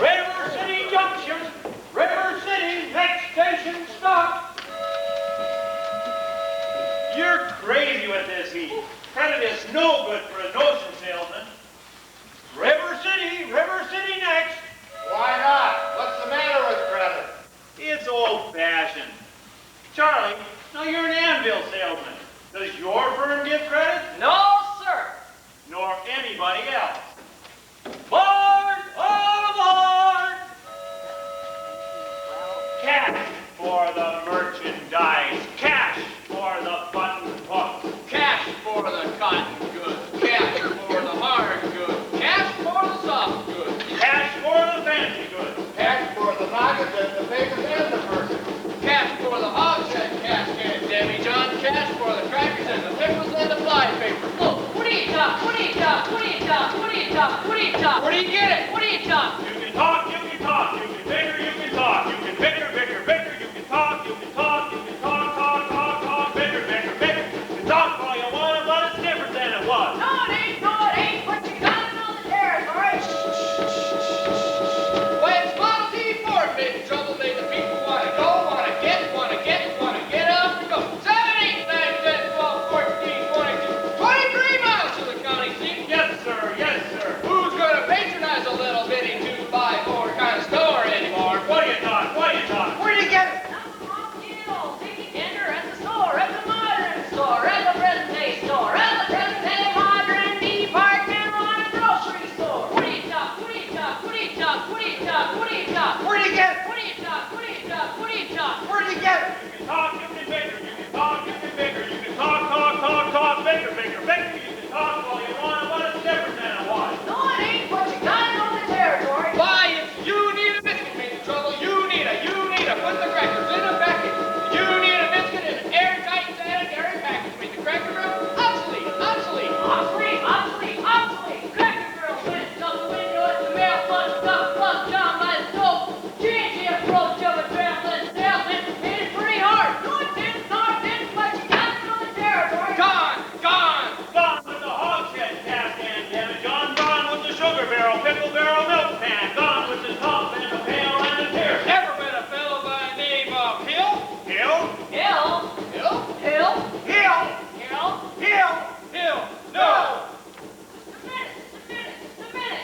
River City Junction. River City, next station stop. You're crazy with this heat. Credit is no good for a notion salesman. River City next. Why not? What's the matter with credit? It's old-fashioned. Charlie, now you're an anvil salesman. Does your firm give credit? No, sir. Nor anybody else. Board! All aboard! Cash for the merchandise. Cash for the button hook. Cash for the cotton goods. Cash for the hard goods. Cash for the soft goods. Cash for the fancy goods. Cash for the nuggets and the bacon and the person. Cash for the hogshead cascade, Debbie John. Cash for the crackers and the pickles and the fly paper. Look, what do you talk? What do you talk? What do you talk? What do you talk? What do you talk? Where do you get it? What do you talk? You can talk, you can talk, you can bigger, you can talk, you can bigger, you can talk, you can talk, talk, bigger, You can talk all you want, but it's different than it was. No, it ain't, but you gotta know the territory. When it's Model T Ford made the trouble, made the people want to go, want to get up and go. 7, 8, 9, 10, 12, 14, 22, 23 miles to the county seat. Yes, sir, yes, sir. Who's going to patronize a little bitty 2x4 kind of store anymore? What do you talk? Where do you get it? Now the wrong deal. Taking tender at the store, at the modern store, at the present day store, at the present day modern department on a grocery store. What do you talk? What do you talk? What do you talk? What do you talk? What do you talk? Where do you get it? What do you talk? What do you talk? What do you talk? Where do you get it? You can talk, you can bigger, you can talk, you can bigger, you can talk, bigger, You can talk all you want, but it's different than it was. No, it ain't, but you gotta know the territory. Why, if you need a biscuit made the trouble, you need a, put the crackers in a package. You need a biscuit in an airtight sanitary package. Made the cracker barrel obsolete. Cracker Barrel went up the window at the mail plug down by the stove. Change the approach of a traveling salesman. Hit it pretty hard. No, it didn't, but you gotta know the territory. Gone. Gone with the hogshead cast and damage. Gone with the sugar barrel, pickle barrel, milk pan. Gone with the top and the pail and the tear. Ever met a fellow by the name of Hill? No. Submit.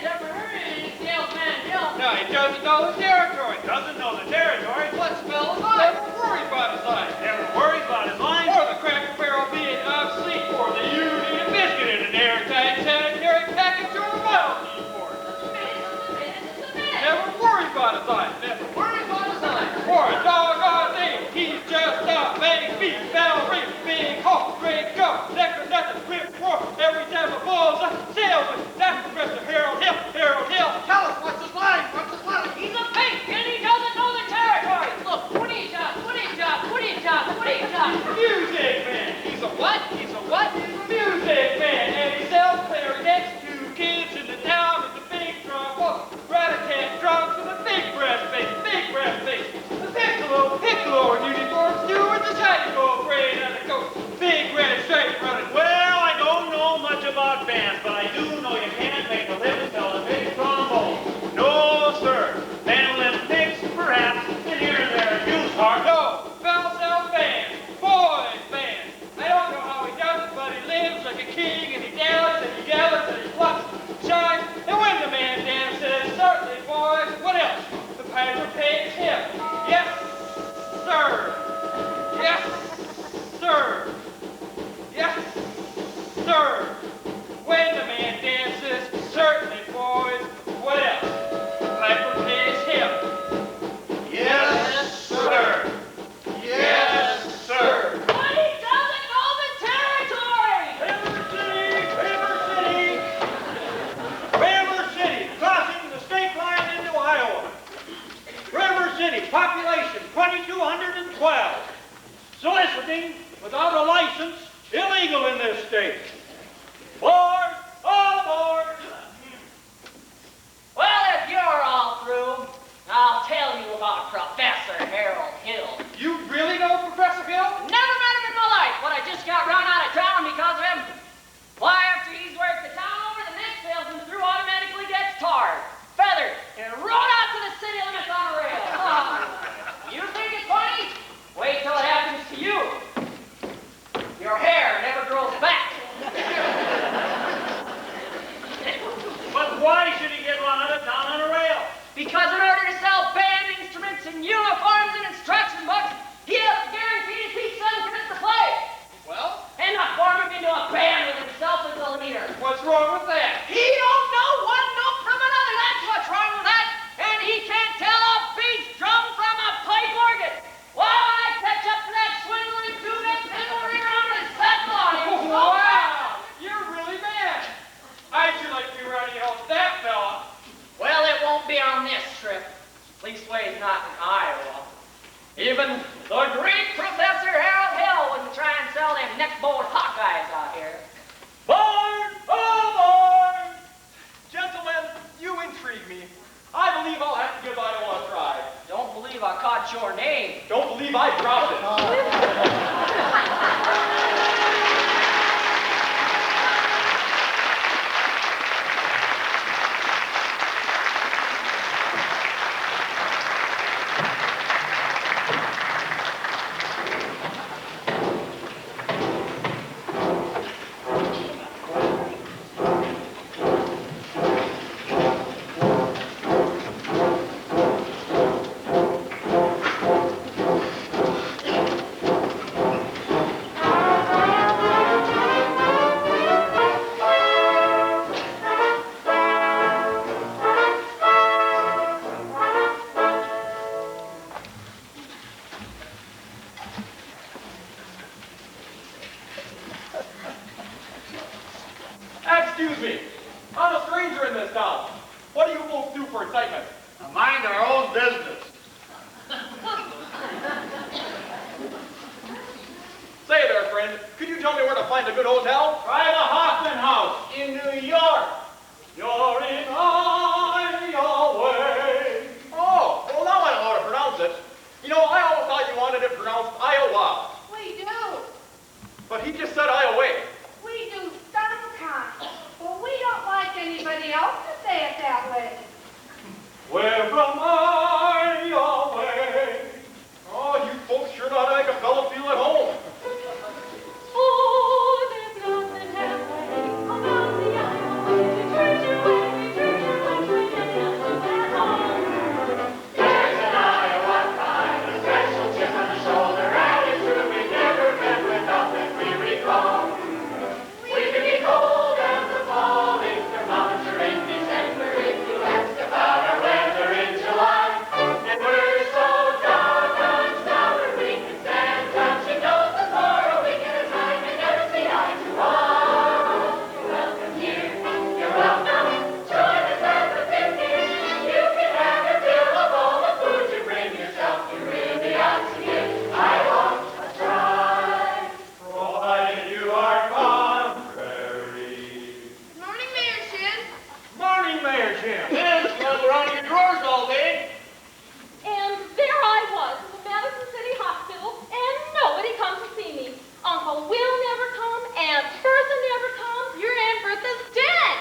Never heard of any salesman, Hill. No, he doesn't know the territory. Doesn't know the territory. What's fellow's line? Never worries about his line. Never worries about his line. Or the cracker barrel being obsolete. Or the you need a biscuit in an airtight sanitary package or a Model T Ford. Submit. Never worries about his line. Never worries about his line. Or a doggone thing. He's just a bang, beat, bell, ring, big hole, great go, neck or nothing, rip, roar. Every time a bull's a salesman. That's Professor Harold Hill. Tell us what's his line. He's a fake, and he doesn't know the territory. Look, what do you talk? Music man. He's a what? He's a music man. And he sells clarinets to kids in the town with the big drum. Oh, rat-a-tat drums with a big brass bass. The piccolo in uniform stew with the shiny gold braid and a coat. Big red stripe running. Well, I don't know much about bands, but I do know you can't make a living selling big trombone. No, sir. Mandolin picks, perhaps, and here and there, used hard. No, fell sells bands. Boys bands. I don't know how he does it, but he lives like a king and he dallies and he gallops and he plucks, shines. And when the man dances, certainly, boys, what else? The piper pays him. Yes, sir. When the man dances, certainly, boys, what else? The piper pays him. Yes, sir. But he doesn't know the territory. River City, crossing the state line into Iowa. River City, population 2,212. Soliciting without a license, illegal in this state. Board, all aboard. Well, if you're all through, I'll tell you about Professor Harold Hill. You really know Professor Hill? Never met him in my life, but I just got run out of town because of him. Why, after he's worked the town over, the next salesman through automatically gets tarred, feathered, and rode out to maybe not in Iowa. Even the great Professor Harold Hill wouldn't try and sell them neck-bowed Hawkeyes out here. Barn! Oh, barn! Gentlemen, you intrigue me. I believe I'll have to give Iowa a try. Don't believe I caught your name. Don't believe I dropped it. Excuse me. I'm a stranger in this town. What do you folks do for excitement? Mind our own business. Say there, friend. Could you tell me where to find a good hotel? Try the Hoffman House in New York. You're in Iowa. Oh, well now I know how to pronounce it. You know, I always thought you wanted it pronounced Iowa. We do. But he just said Iowa. We do sometimes. But we don't like anybody else to say it that way. We're from Iowa. Oh, you folks sure know how to make a fellow feel at home. Oh, there's nothing halfway about the Iowa way. We turn your way, we turn your way, we get nothing at home. There's an Iowa kind, a special chip on the shoulder, and it's true we've never been without that we recall. We can be cold as the falling thermometer in December if you ask about our weather in July. And we're so doggone sour we can stand touching noses for a week at a time and never see eye to eye. You're welcome here, you're welcome. Join us at the picnic. You can have your fill of all the food you bring yourself. You really ought to give Iowa a try. Provided you are contrary. Morning, Mayor Shin. Morning, Mayor Jim. Yes, slung around your drawers all day. And there I was in the Madison City Hospital, and nobody comes to see me. Uncle Will never come, Aunt Bertha never comes. Your Aunt Bertha's dead.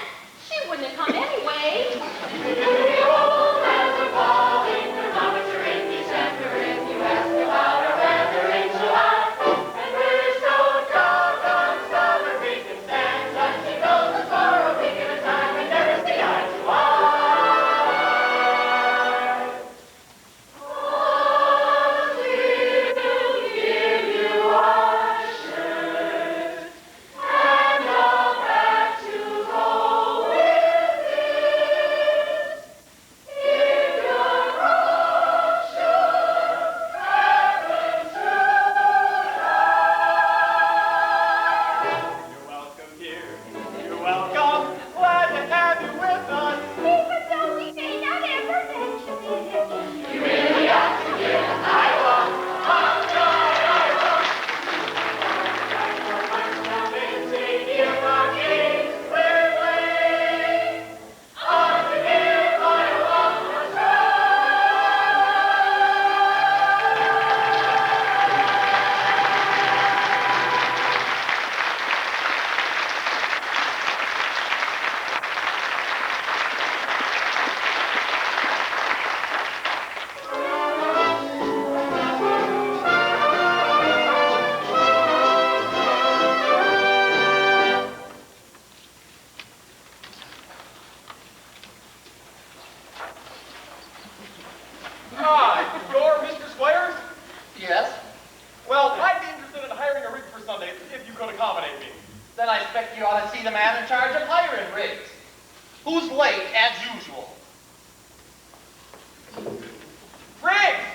She wouldn't have come anyway. Cold as a falling thermometer in December if you ask about our weather in July. And we're so doggone stubborn we can stand touching noses for a week at a time and never see eye to eye. Oh, we'll give you our shirt and all that to go with it. If your road should happen to die. You're welcome here. You're welcome. Glad to have you with us. Even though we may not ever mention it. You really ought to give Iowa a try, Iowa. Touchdown in Stadium Arcade, we're playing. Ought to give Iowa a try. Ah, you're Mr. Squares? Yes? Well, I'd be interested in hiring a rig for Sundays if you could accommodate me. Then I expect you ought to see the man in charge of hiring rigs. Who's late, as usual? Riggs!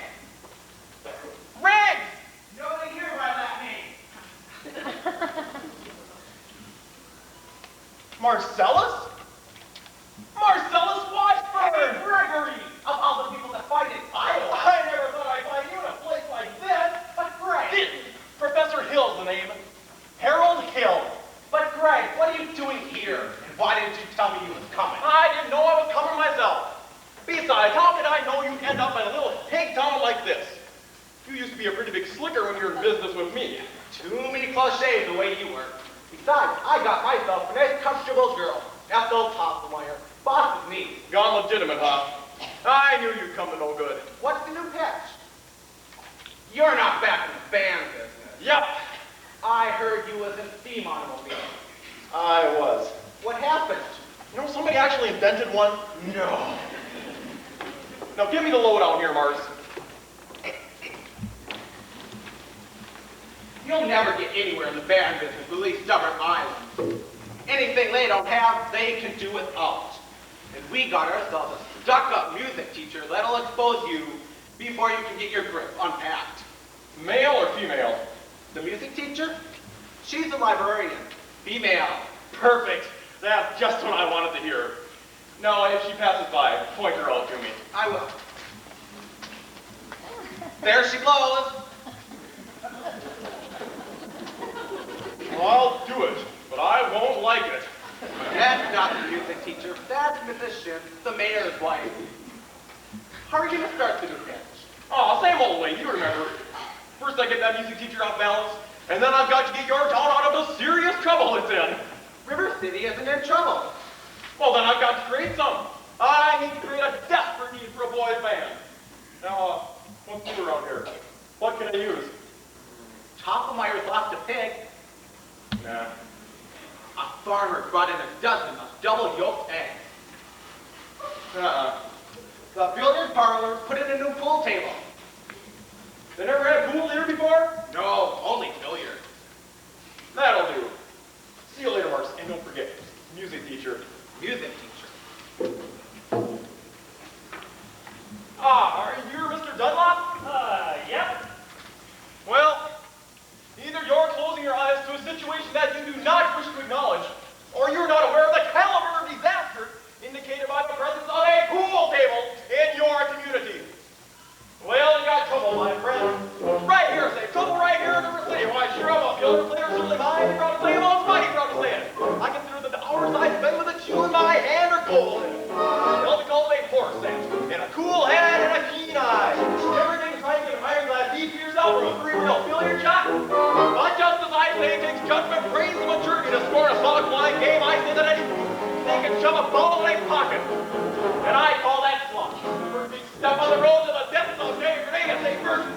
Riggs! Nobody here by that name. Marcellus? Marcellus Washburn! Gregory! Of all the people that fight in Iowa! you'd end up in a little hick town like this. You used to be a pretty big slicker when you were in business with me. Too many cliches the way you were. Besides, I got myself a nice, comfortable girl. Ethel Toppelmeyer. Boss is me. Gone legitimate, huh? I knew you'd come to no good. What's the new patch? You're not back in the band business. Yep, I heard you was in steam automobile. I was. What happened? You know, somebody actually invented one? No. Now give me the lowdown here, Mars. You'll never get anywhere in the band business with these stubborn islands. Anything they don't have, they can do without. And we got ourselves a stuck-up music teacher that'll expose you before you can get your grip unpacked. Male or female? The music teacher? She's a librarian. Female. Perfect. That's just what I wanted to hear. Now, if she passes by, point her out to me. I will. There she blows. Well, I'll do it, but I won't like it. That's not the music teacher. That's Mrs. Shin, the mayor's wife. How are you going to start the new patch? Oh, same old way, you remember. First I get that music teacher off balance, and then I've got to get your town out of the serious trouble it's in. River City isn't in trouble. Well, then I've got to create some. I need to create a desperate need for a boys band. Now, what's new around here? What can I use? Toppelmeyer's lost a pig. Nah. A farmer brought in a dozen of double-yolked eggs. The billiard parlor put in a new pool table. They never had a pool here before? No, only billiard. That'll do. See you later, Marks. And don't forget, music teacher. Music teacher. Ah, are you Mr. Dunlop? Yep. Well, either you're closing your eyes to a situation that you do not wish to acknowledge, or you're not aware of the caliber of disaster indicated by the presence of a pool table in your community. Well, you got trouble, my friend. Right here, say, trouble right here in River City. Why, sure, I'm a fielder player, certainly mine. Proud to say it, I'm mighty proud to say it. I consider that the hours I spend with a chew in my hand are golden. They'll be called a horse sense, and a cool head and a keen eye. Everything's trying to get an ironclad deep ears out from a three-reel billiard shot. But just as I say it takes judgment, praise, and maturity to score a solid flying game, I say that they can shove a ball in a pocket. And I call that slush. First big step on the road to the depths of J. Grenade, say first.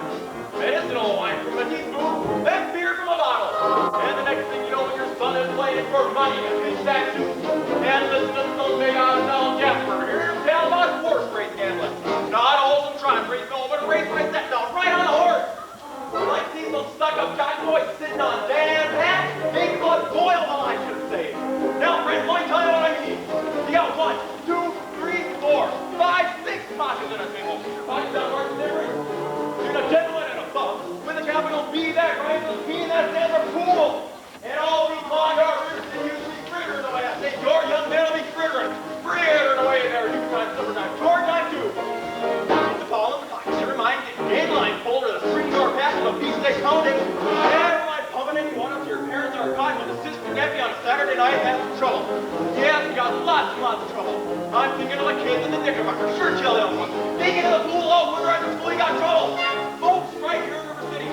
Medicinal wine from a teaspoon, then beer from a bottle. And the next thing you know, your son is playing for money and pitch that too. And listen to some big old Jasper. Here's a tale about horse race gambling. Not a wholesome trot race, no, but a race right that down, right on the horse. Like these little stuck-up cotton boys sitting on Dan Pat, big blood boil them, I should say. Now, friends, let me tell you what I mean. You got 1, 2, 3, 4, 5, 6 pockets in a single. Pockets down march different. You're a gentleman and a bum with a capital B that rhymes with P and that stands for pool. And all these long hours and usually frittering away. I say your young man will be frittering away there. You time, summertime, tour time too. The ball in the pocket. Never mind getting deadline folder, the string door pass of a piece they pounding. Never mind pumping anyone up to your parents are caught with a sister nephew on a Saturday night and some trouble. Yeah, we got lots and lots of trouble. I'm thinking of the kids in the Knickerbocker, sure tell them one. Thinking of the pool, oh, when they're at the school, you got trouble. Folks, right here in River City.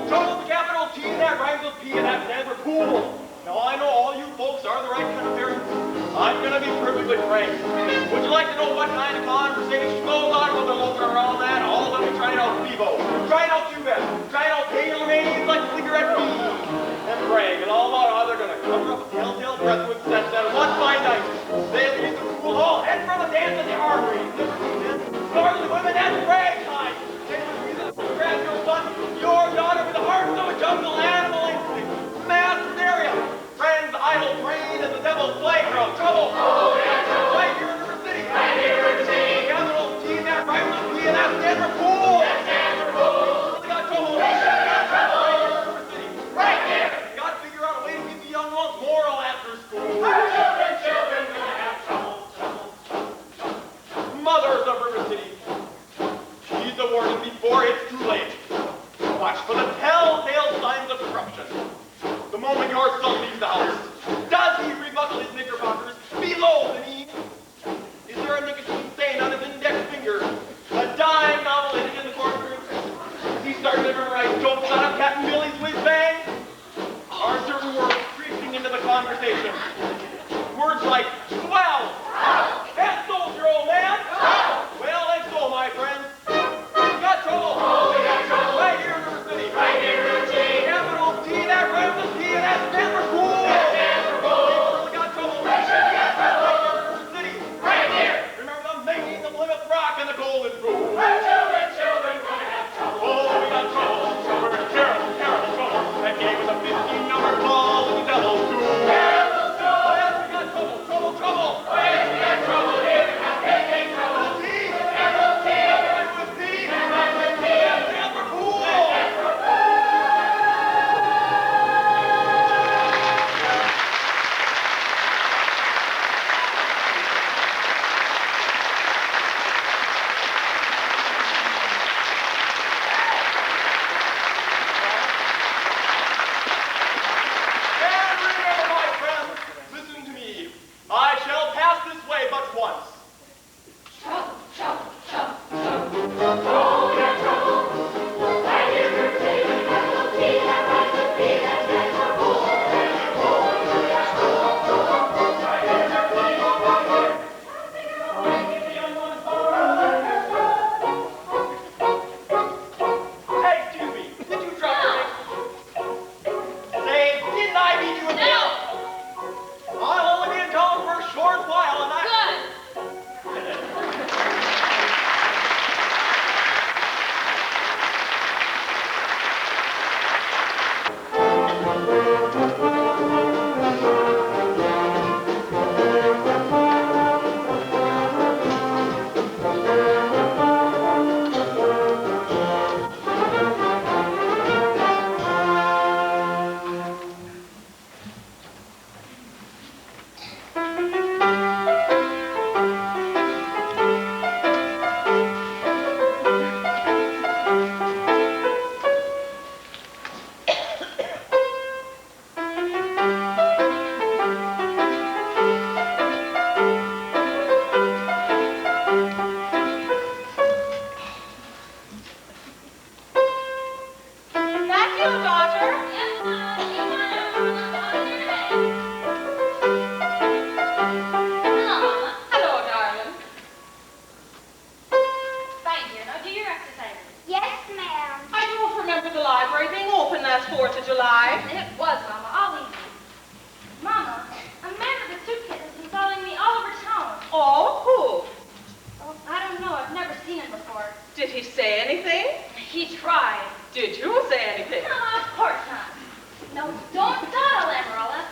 Trouble with the capital T, that rhymes with P, and that stands for pool. Now, I know all you folks are the right kind of parents. I'm going to be perfectly frank. Would you like to know what kind of conversation goes on when they're looking around that? All of them trying out Bebo, trying out Cubas, trying out tailor-made like cigarette bees, and brag, and all about how they're going to cover up a telltale breath with sense that one fine night they'll be in the school hall, head for the dance in the armory, startling women, that's brag time. Take the reason to grab your son, your daughter with the heart of a jungle animal instinct, mass hysteria, friends, idle brain, and the devil's playground. Trouble! Oh, yeah, trouble! Right here in River City! Right here in River City! Capital T, that rhymes with P, and that stands for pool! That stands for pool! We got trouble! We sure got trouble! Right here in River City! Right here! Got to figure out a way to keep the young ones moral after school. Our children will have trouble, trouble, trouble, trouble. Mothers of River City, heed the warning before it's too late. Watch for the telltale signs of corruption. The moment your son leaves the house, does he rebuckle his knickerbockers below the knee? Is there a nicotine stain on his index finger? trouble in school. Children, gonna have trouble. Oh, we got trouble. We're in terrible, terrible trouble. That gave us a 15-number ball with the devil's too. Terrible trouble. Oh, yes, we got trouble, trouble, trouble. Oh, yes, we got trouble here. Now, big trouble. T. Capital T. It was T. And that's the T. And for pool. And remember, my friends, listen to me. I shall pass this way but once. Trouble, trouble, trouble, trouble. Oh, yeah, trouble. I hear her say with capital T. That rhymes with B. That stands for pool. And you pull into that school. I hear her say, oh, my dear. Hey, excuse me. Did you drop your Say, didn't I meet you again? No. I'll only be in town for a short while, and I... Good. That's you, daughter. Yes, Mama. You want it? Hello, Mama. Hello, darling. Fine, dear. Now do your exercises. Yes, ma'am. I don't remember the library being open last 4th of July. It was, Mama. All evening. Mama, a man with a suitcase has been following me all over town. Oh, who? Oh, I don't know. I've never seen him before. Did he say anything? He tried. Did you say anything? No, of course not. No, don't dawdle, Emerald.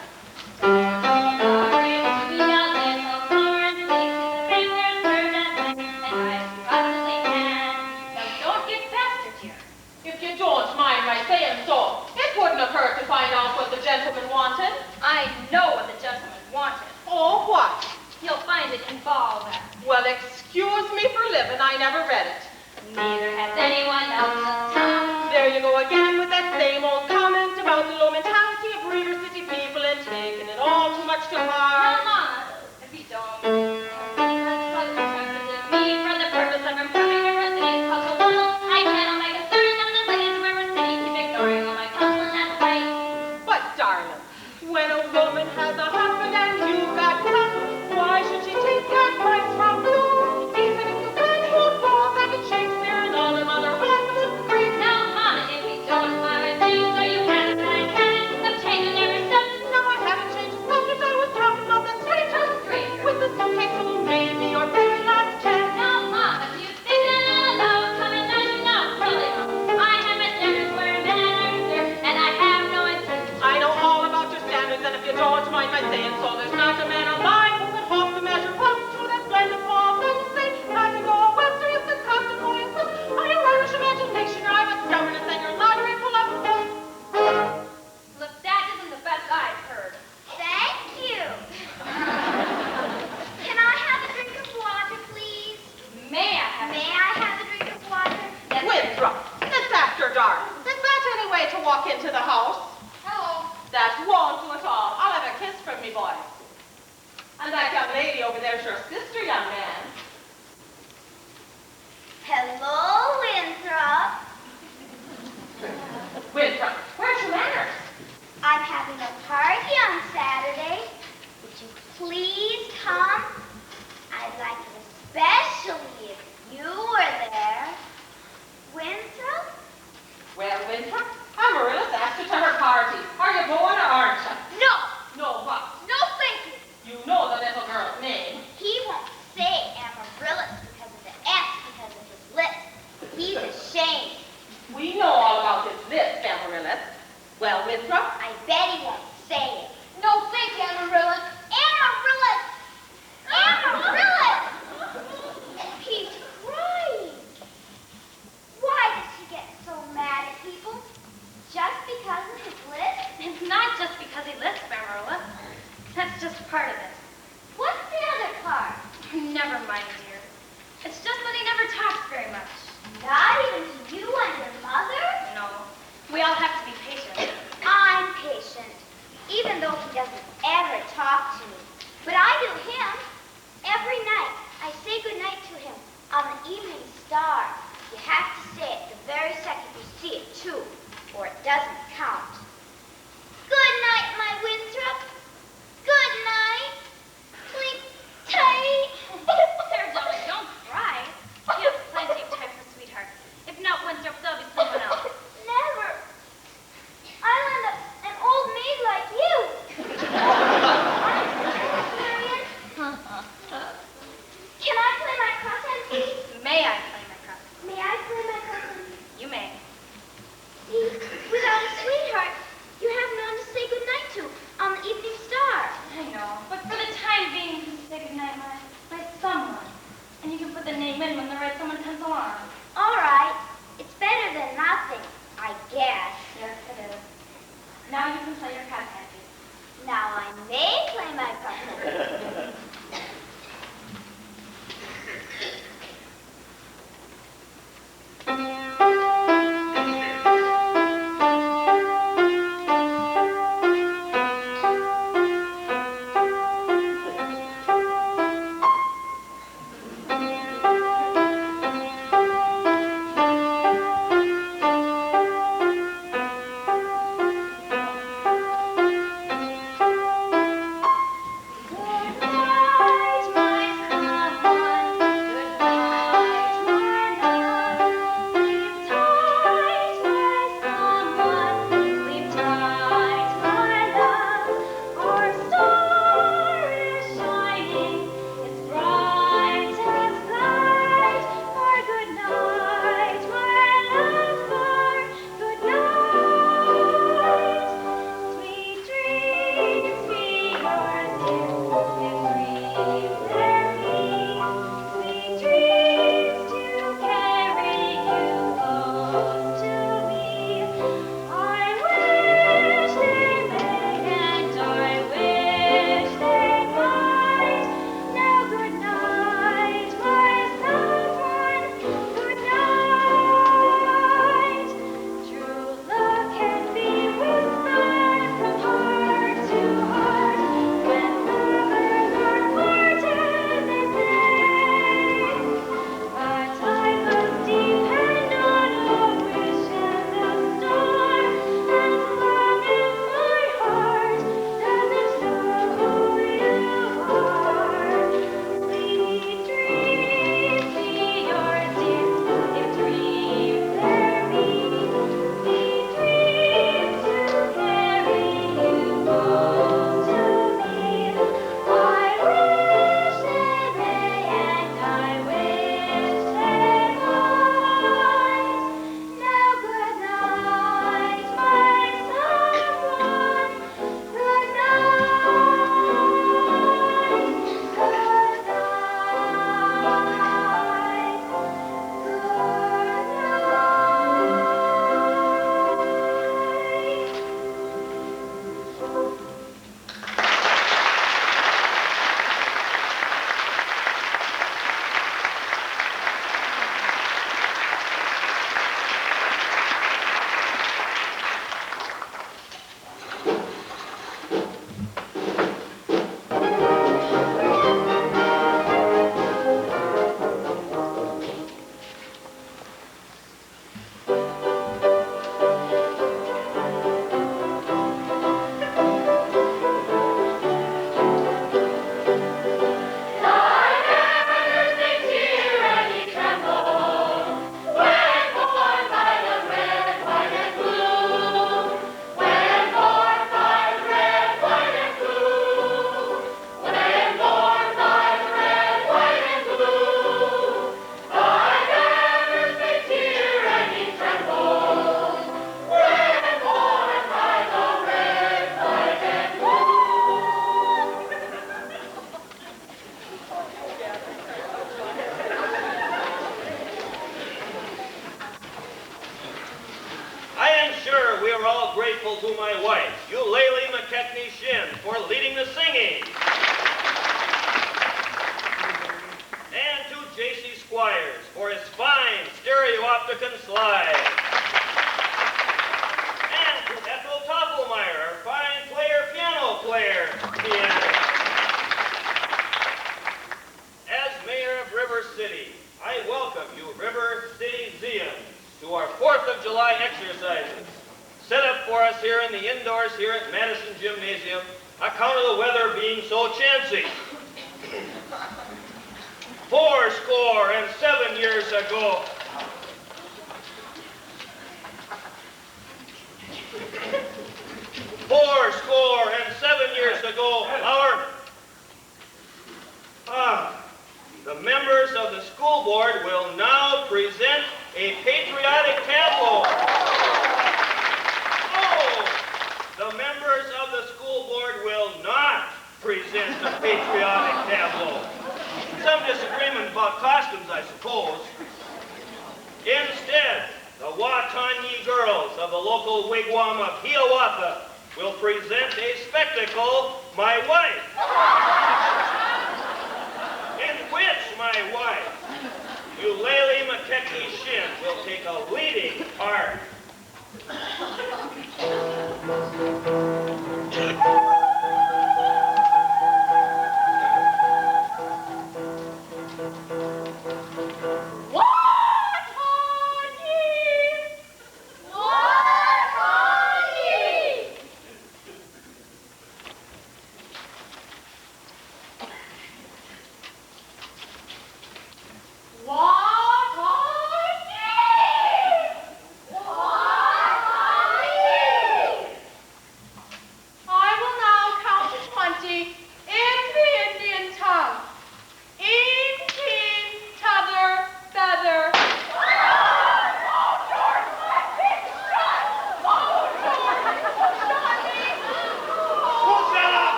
If you don't mind my saying so, it wouldn't have hurt to find out what the gentleman wanted. I know what the gentleman wanted. Oh, what? You'll find it in Balzac. Well, excuse me for living, I never read it. Neither has anyone else in town. There you go again with that same old comment about the low mentality of River City people and taking it all too much to Now, heart. Mama, if you don't, me for the purpose of improving River City's cultural model, I cannot make a certain of the ladies of River City keep ignoring all my counsel, and that's right. But, darling, when a woman has a husband and you got none, why should she take advice from you? Even if you can't quote Balzac and Shakespeare and all them other wonderful great. Now, Mama, if you don't mind my saying so, you can, and I can. I'm changing every sentence. No, I haven't changed a subject. I was talking about that stranger with the suitcase who made me your very last chance. Now, Mama, if you think that I love coming down now, really, I have my standards where a man I reserve, and I have no intention. I know all about your standards, and if you don't mind my saying so, there's not a man alive who could hope to measure up to that blended form that you say has to go west or east and contemplating this. Are your Irish imagination, or I'm as stubborn as your library full of books? Look, that isn't the best I've heard. Thank you. Can I have a drink of water, please? May I have May I have a drink of water? Yes, Winthrop, it's after dark. Is that any way to walk into the house? Hello. That won't do at all. I'll have a kiss from me, boy. And that young lady over there's your sister, young man. Hello, Winthrop. Winthrop, where's your manners? I'm having a party on Saturday. Would you please come? I'd like it especially if you were there. Winthrop? Well, Winthrop, Amaryllis asked her to her shame. We know all about his lips, Amaryllis. Well, Winthrop? I bet he won't say it. No, thank you, Amaryllis. Amaryllis! Amaryllis! He's crying. Why does he get so mad at people? Just because of his lips? It's not just because he lisps, Amaryllis. That's just part of it. What's the other part? Never mind, dear. It's just that he never talks very much. Not even to you and your mother? No. We all have to be patient. I'm patient, even though he doesn't ever talk to me. But I do him. Every night, I say goodnight to him on the evening star. You have to say it the very second you see it, too, or it doesn't count. Good night, my Winthrop. Good night. Sleep tight. There, darling, don't cry. You have plenty of time for sweetheart. If not Winthrop, there'll be someone else. Never. I'll end up an old maid like you. Marion, can I play my crosshand, please? May I play my cross? May I play my crosshand? You may. See, without a sweetheart, are all grateful to my wife, Eulalie McKechnie Shin, for leading the singing. And to J.C. Squires for his fine stereoopticon slide. And to Ethel Toppelmeyer, our fine piano player. As mayor of River City, I welcome you River City Zians to our 4th of July exercises, set up for us here in the indoors here at Madison Gymnasium, account of the weather being so chancy. 407 years ago, the members of the school board will now present a patriotic tableau. Oh, the members of the school board will not present a patriotic tableau. Some disagreement about costumes, I suppose. Instead, the Watanyi girls of the local wigwam of Hiawatha will present a spectacle, My Wife, in which my wife, Eulalie McKechnie Shin, will take a leading part.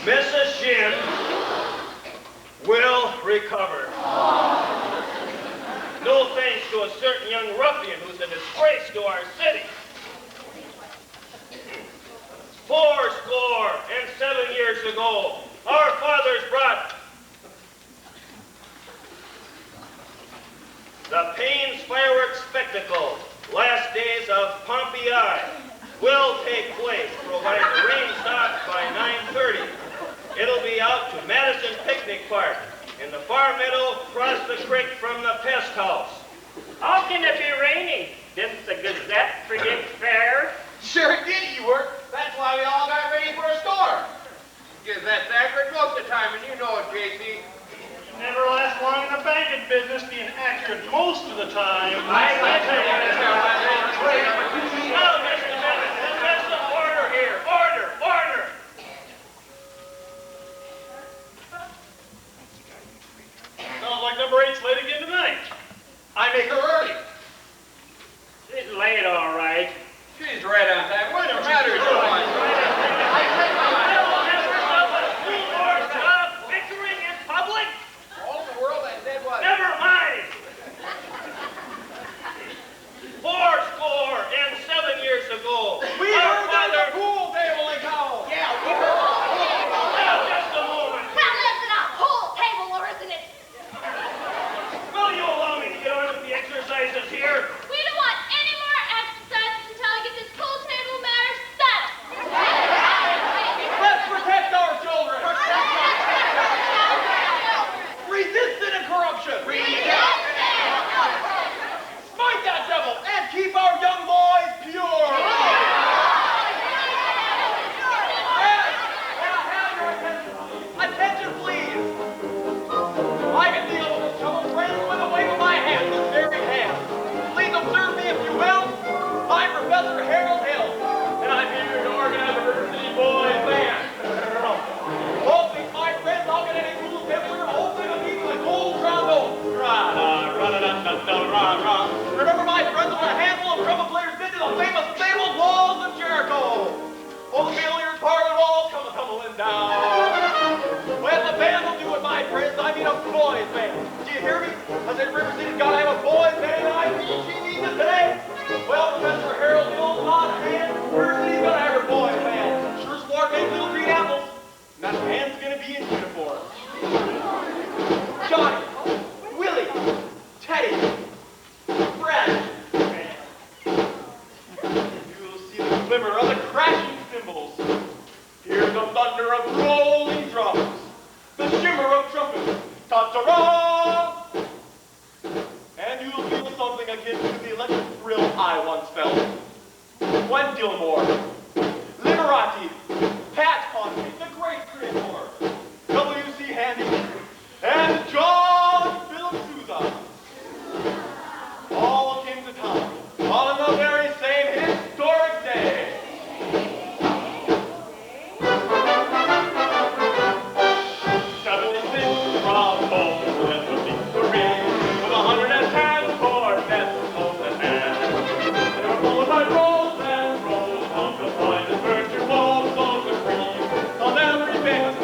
Mrs. Shin will recover. No thanks to a certain young ruffian who's a disgrace to our city. 407 years ago, our fathers brought the Payne's fireworks spectacle, last days of Pompeii, will take place, provided the rain stops by 9:30. It'll be out to Madison Picnic Park in the far meadow across the creek from the pest house. How can it be raining? Didn't the Gazette predict fair? Sure it did, Ewart. That's why we all got ready for a storm. Gazette's accurate most of the time, and you know it, J.C. Never last long in the banking business, being accurate most of the time. I tell you, Now, just a minute. Let's some order here. Order, order. Sounds like number 8's late again tonight. I make her early. She's late, all right. She's right on time. What the matter, John? Members of the school board stop bickering in public? All the world I said was... Never mind. 407 years ago, We our heard there's father... a pool table in town. Yeah, we heard... Now, just a moment. Well, it's a pool table, or isn't it? Will you allow me to get on with the exercises here? We don't want any more exercises until I get this pool table matter settled. Let's protect our children. Resistance and corruption. Fight that devil and keep our young boys pure. Attention, please. I can deal with this trouble, friends, with a wave of my hand, this very hand. hear me? I said River City's got to have a boys' band night. She needs it today. Well, Professor Harold, the old lot hand, River City's got to have her boys' band. Sure smart makes little green apples. And that band's going to be in uniform. Johnny, Willie, Teddy, Fred. You'll see the glimmer of the crashing cymbals. Hear the thunder of rolling drums. The shimmer of trumpets. Ta-ta-ra! And you'll feel something akin to the electric thrill I once felt. When Gilmore, Liberati, Pat Conway, the great Creator, W.C. Handy, and John Philip Sousa all came to town on the very same historic day. 76 from home, and the victory, with 110 for Nessos and men. They were followed by rolls and rolls of the finest virtue walls of the creed, on every famous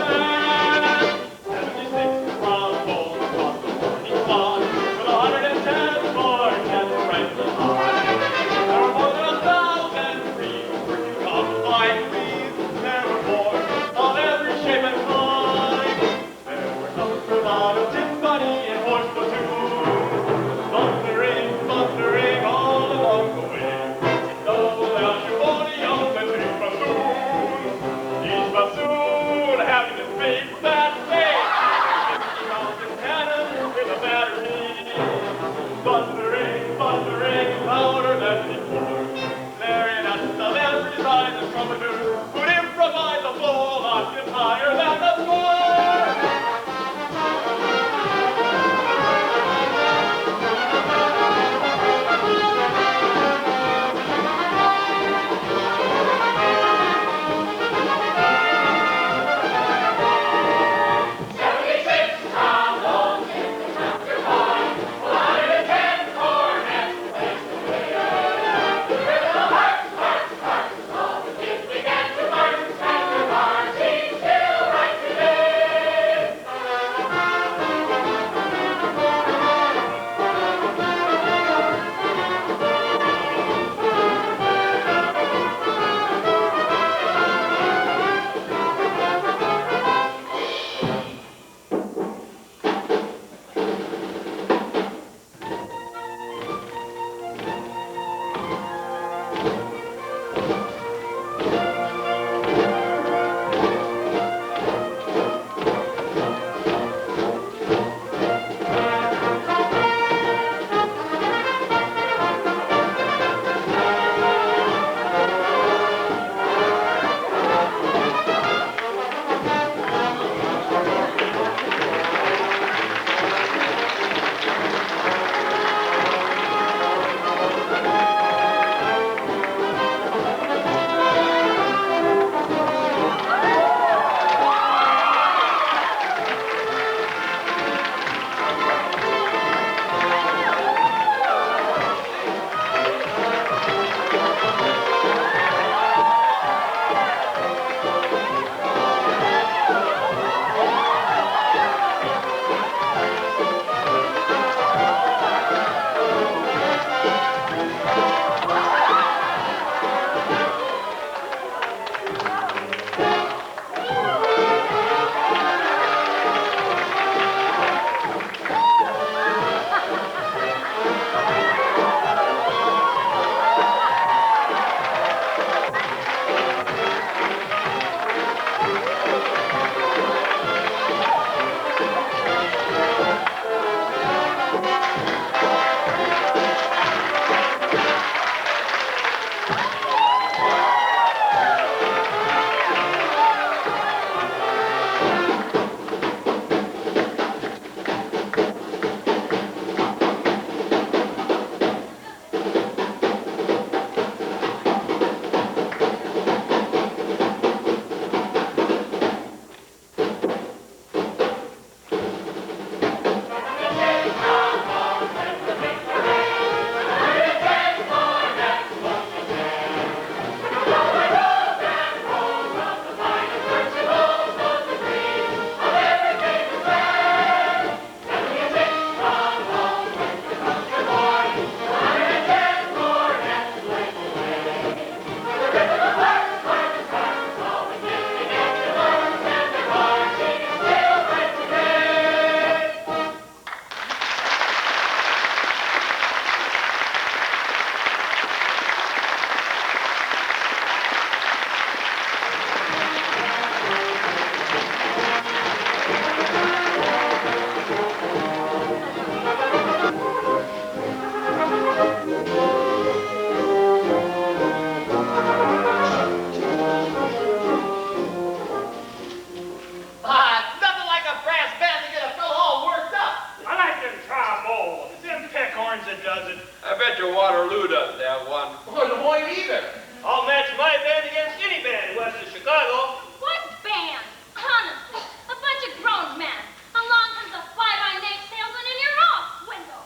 bet your Waterloo doesn't have one. Or Des Moines either. I'll match my band against any band west of Chicago. What band? Honestly, a bunch of grown men. Along comes a fly-by night salesman in your house window.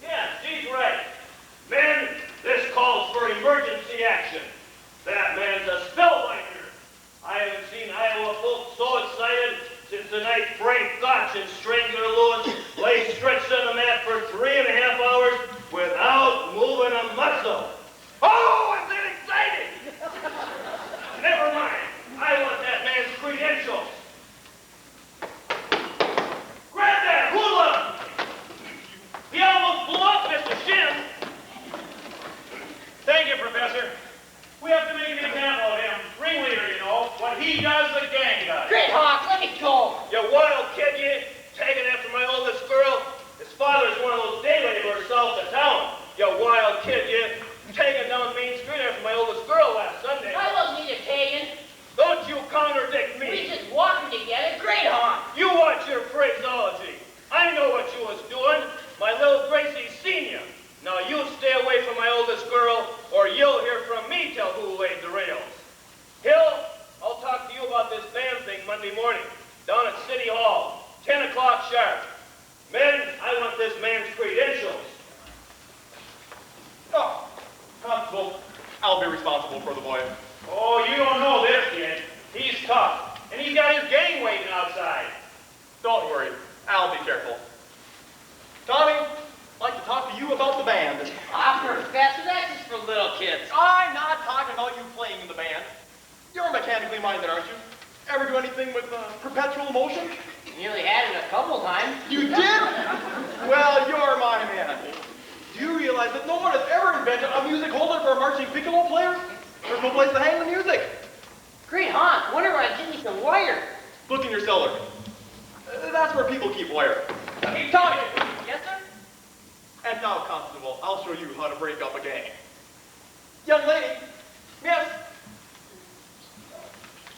Yeah, she's right. Men, this calls for emergency action. That man's a spellbinder. I haven't seen Iowa folks so excited since the night Frank Gotch and Strangler Lewis lay stretched on the mat for 3.5 hours without moving a muscle. Oh, is it exciting? Never mind. I want that man's credentials. Grab that hula! He almost blew up Mr. Shin. Thank you, Professor. We have to make an example of him. Ringleader, you know. What he does, the gang does. Great Hawk, let me go. You wild kid, you. Taking after my oldest girl. His father's one of those day laborers south of town. You wild kid, you. Taking down Main Street after my oldest girl last Sunday. I wasn't even taken. Don't you contradict We me. just walking together. Great Hawk. You watch your phraseology. I know what you was doing. My little Gracie's seen you. Now you stay away from my oldest girl, or you'll hear from me tell who laid the rails. Hill, I'll talk to you about this band thing Monday morning, down at City Hall, 10 o'clock sharp. Men, I want this man's credentials. Oh, Constable, I'll be responsible for the boy. Oh, you don't know this kid. He's tough, and he's got his gang waiting outside. Don't worry, I'll be careful. Tommy, I'd like to talk to you about the band. Professor, that's just for little kids. I'm not talking about you playing in the band. You're mechanically minded, aren't you? Ever do anything with perpetual motion? Nearly had it a couple times. You did? Well, you're my man. Do you realize that no one has ever invented a music holder for a marching piccolo player? There's no place to hang the music. Great Hawk, wonder where I can get me some wire. Look in your cellar. That's where people keep wire. Hey, Tommy! Yes, sir? And now, Constable, I'll show you how to break up a gang. Young lady, miss,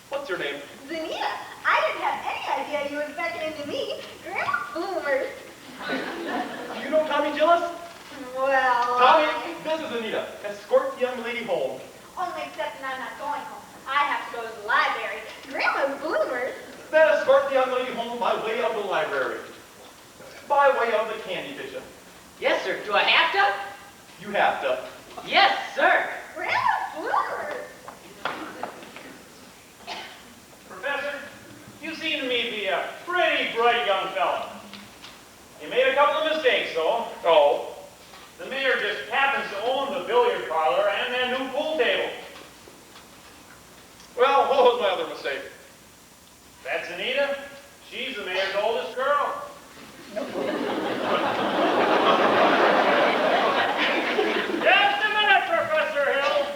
what's your name? Zenita, I didn't have any idea you were beckoning to me. Grandma Boomers. Do you know Tommy Gillis? Well, Tommy, this is Anita. Escort the young lady home. only except that I'm not going home. I have to go to the library. Grandma Boomers. Then escort the young lady home by way of the library. By way of the candy kitchen. Yes, sir. Do I have to? You have to. Yes, sir. Grandma Boomers. Professor, you seem to me to be a pretty bright young fella. You made a couple of mistakes, though. Oh. The mayor just happens to own the billiard parlor and that new pool table. Well, what was my other mistake? That's Anita. She's the mayor's oldest girl. Just a minute, Professor Hill.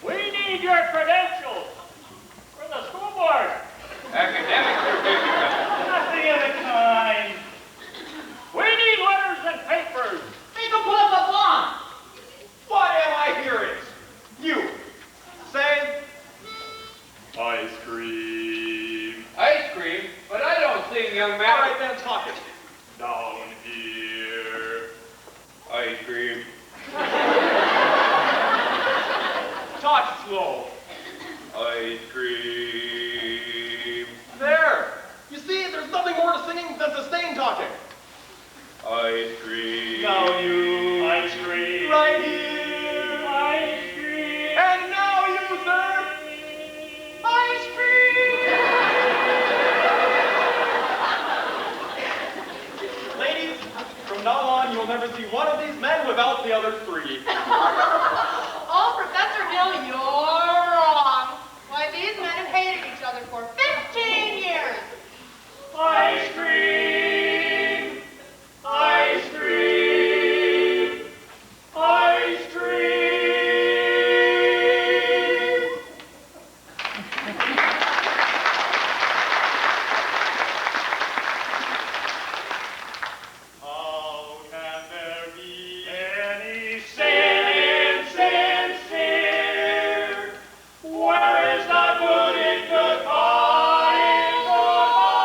We need your credentials for the school board. Academic certificate. Nothing of the kind. We need letters and papers. They can put up a bomb. What am I hearing? You. Say, ice cream. Ice cream? But I don't sing, young All man. right, then talk it. Down here. Ice cream. Talk slow. Ice cream. There. You see, there's nothing more to singing than sustained talking. Ice cream. Now you. Ice cream. Right here. Ice cream. And now you, sir. Ice cream. Ladies, from now on, you'll never see one of these men without the other three. Oh, Professor Hill, you're wrong. Why, these men have hated each other for 15 years. Ice cream. Ice cream. Ice cream. How can there be any sense here? Where is the good in goodbye, goodbye?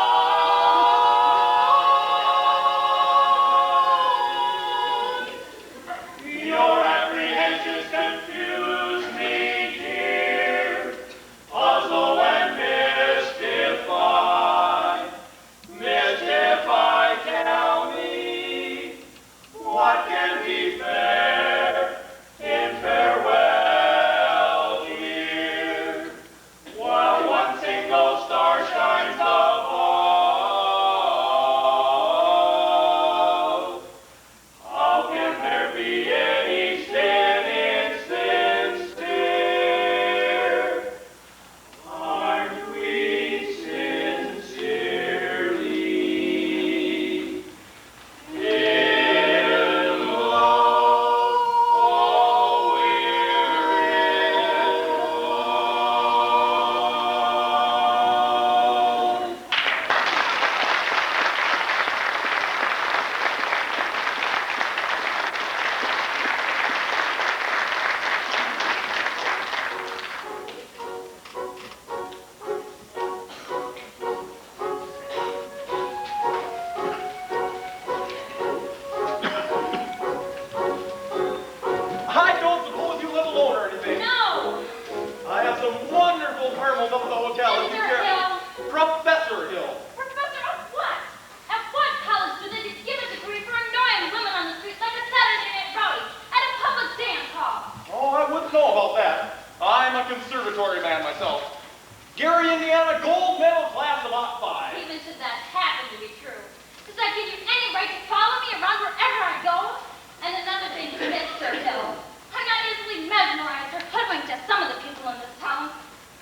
any right to follow me around wherever I go? And another thing, Mr. Hill, I'm not easily mesmerized or hoodwinked as some of the people in this town.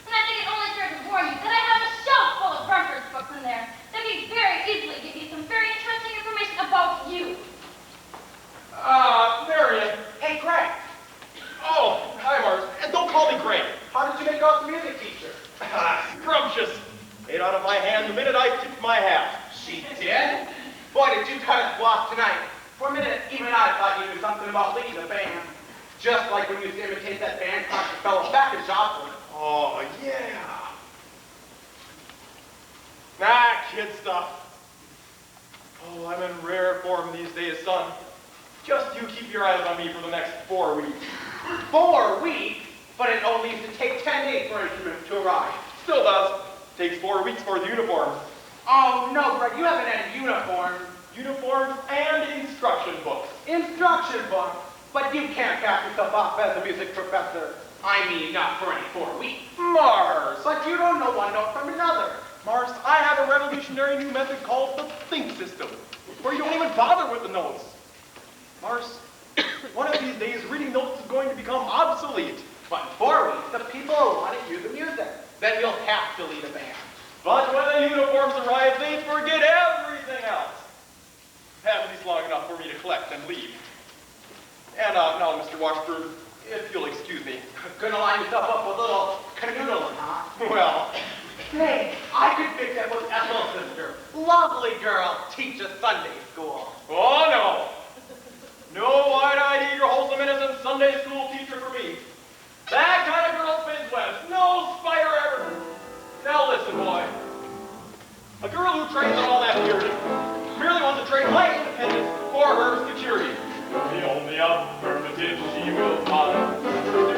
And I think it only fair to warn you that I have a shelf full of reference books in there that can very easily give you some very interesting information about you. Marion. Hey, Greg. Oh, hi, Mars. And don't call me Greg. How did you make out the music teacher? Scrumptious. Ate out of my hand the minute I tipped my hat. She did? Boy, did you cut us off tonight. For a minute, even I thought you knew something about leading a band. Just like when you used to imitate that band concert fellow back in Joplin. Oh, yeah. Nah, kid stuff. Oh, I'm in rare form these days, son. Just you keep your eyes on me for the next 4 weeks. 4 weeks? But it only used to take 10 days for instruments to arrive. Still does. Takes 4 weeks for the uniforms. Oh, no, Greg, you haven't had uniforms. Uniforms and instruction books. Instruction books? But you can't pass yourself off as a music professor. I mean, not for any 4 weeks. Mars! But you don't know one note from another. Mars, I have a revolutionary new method called the think system, where you don't even bother with the notes. Mars, one of these days, reading notes is going to become obsolete. But in 4 weeks, the people will want to hear the music. Then you'll have to lead a band. But when the uniforms arrive, they forget everything else. Have these long enough for me to collect and leave. And now, Mr. Washburn, if you'll excuse me. Gonna line yourself up with a little canoodling, huh? Well, Hey, I could fix that with Ethel's sister. Lovely girl, teaches Sunday school. oh no. No wide-eyed, eager, wholesome, innocent Sunday school teacher for me. That kind of girl spins west. No spider ever. Now listen, boy. A girl who trains on all that purity merely wants to trade my independence for her security. The only affirmative she will find.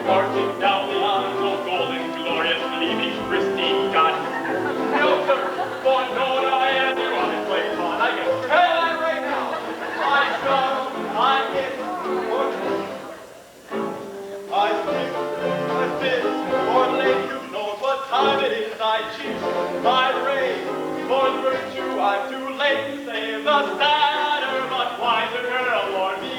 Marching down the aisles of golden, glorious, gleaming, pristine God. No, sir. For no, I am you. I play fun. I can tell that right now. I stop. I get. I speak. I spit. For the lady who knows what time it is, I choose. I rave. For the virtue, I'm too late to save the sadder but wiser girl for me.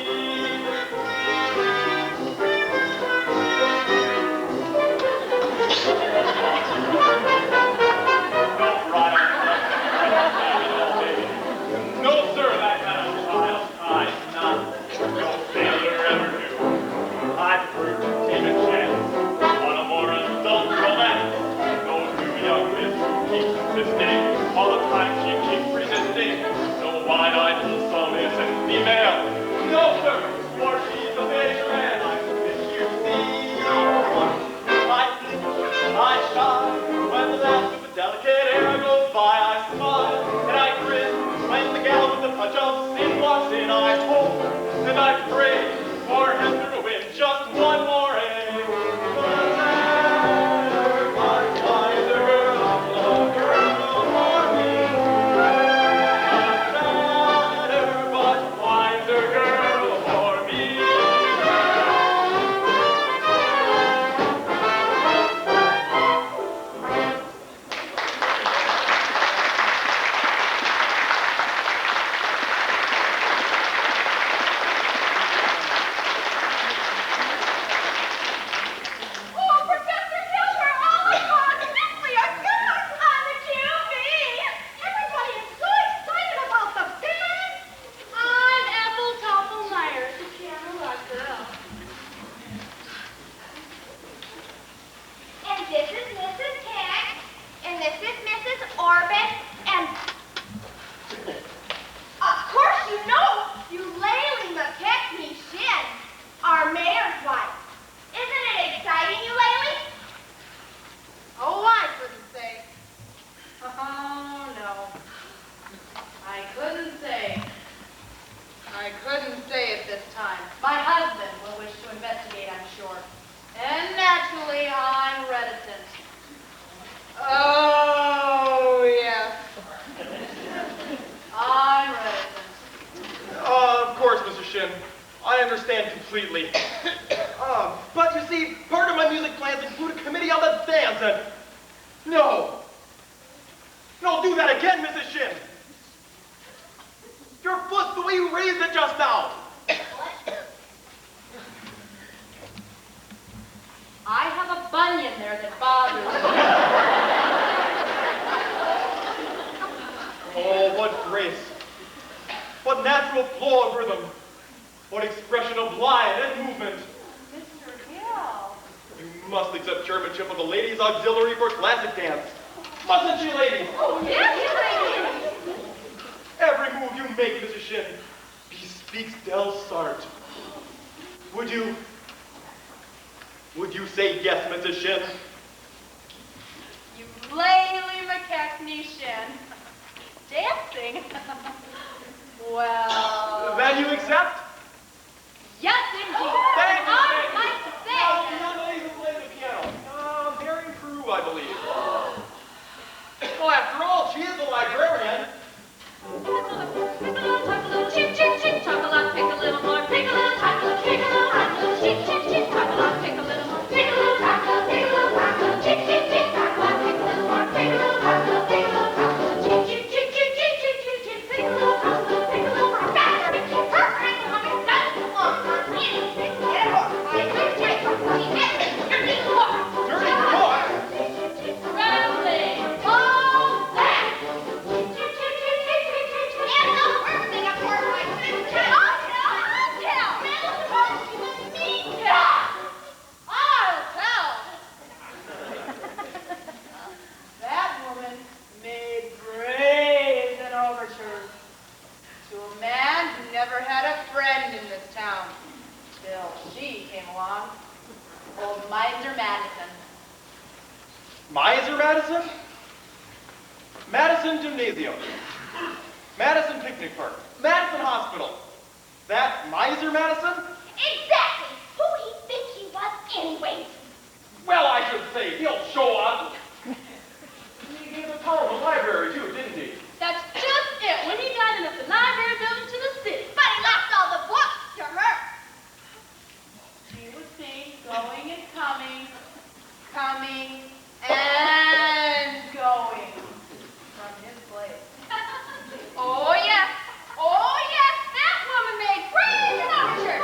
No, sir, that kind of child I'm not. No sailor ever knew. I prefer to take a chance on a more adult romance. No new young miss who keeps insisting all the time she keeps resisting. No wide-eyed little son isn't female. No, sir, for she's a bigger and I submit you see. I flinch, I shy when the last of the delicate air goes by. I smile and I grin when the gal with the touch of sin walks in. I hope and I pray for Hester to win just one more egg. But better, but wiser girl, a girl for me. Better, but wiser girl for me. Oh, Professor Hill, we're all upon simply a good on the QB. Everybody is so excited about the band. I'm Ethel Toppel-Myers, the piano rock girl. And this is Mrs. Tack, and this is Mrs. Orbit, and of course you know Eulalie McKechnie-Shin, our mayor's wife. Isn't it exciting, Eulalie? Oh, I couldn't say. Oh, no. I couldn't say. I couldn't say it this time. My husband will wish to investigate, I'm sure. And naturally, I'm reticent. Oh, yes. I'm reticent. Of course, Mr. Shin. I understand completely. But you see, part of my music plans include a committee on the dance and... No! No, do that again, Mrs. Shin! Your foot, the way you raised it just now. I have a bunion there that bothers me. Oh, what grace. What natural flow of rhythm. What expression of line and movement. Mr. Hill. You must accept chairmanship of the Ladies' Auxiliary for Classic Dance. Mustn't you, ladies? Oh, yes, lady. Every move you make, Mrs. Shin, bespeaks Del Sart. Would you say yes, Mrs. Shin? You Laylee McKechnie Shin. Dancing? Well... Then you accept? Yes, indeed. Thank you, I'd thank you. like to say Now, that. the young lady who plays the piano. Mary Prue, I believe. Well, after all, she is a librarian. Chip, chip, chip, talk a lot, pick a little more, pick a little, talk a little, pick a little, talk a little, chip, chip, chip, talk a lot, pick a little more, pick a little, talk a little, pick a little, talk a little, chip, chip, chip, talk a lot, pick a little more, pick a little, talk a little, pick a little, talk a little, chip, chip, chip, chip, chip, chip, chip, chip, pick a little, talk a little, pick a little more, faster, pick a little, hurry, mommy, that's the one, get it more, dirty more. Dirty boy! Rambling, all that. And the first thing I've heard my sister. I'll tell. That woman made brazen overtures to a man who never had a friend in this town. Till she came along, old Miser Madison. Miser Madison? Madison Gymnasium. Madison Picnic Park. Madison Hospital. That Miser Madison? Exactly. Who he think he was anyways? Well, I should say, he'll show up. He gave a call to the library, too, didn't he? That's just it. When he got enough the library building to the city. But he left all the books to her. She was seen going and coming, coming and going from his place. Oh yes, that woman made brazen overtures.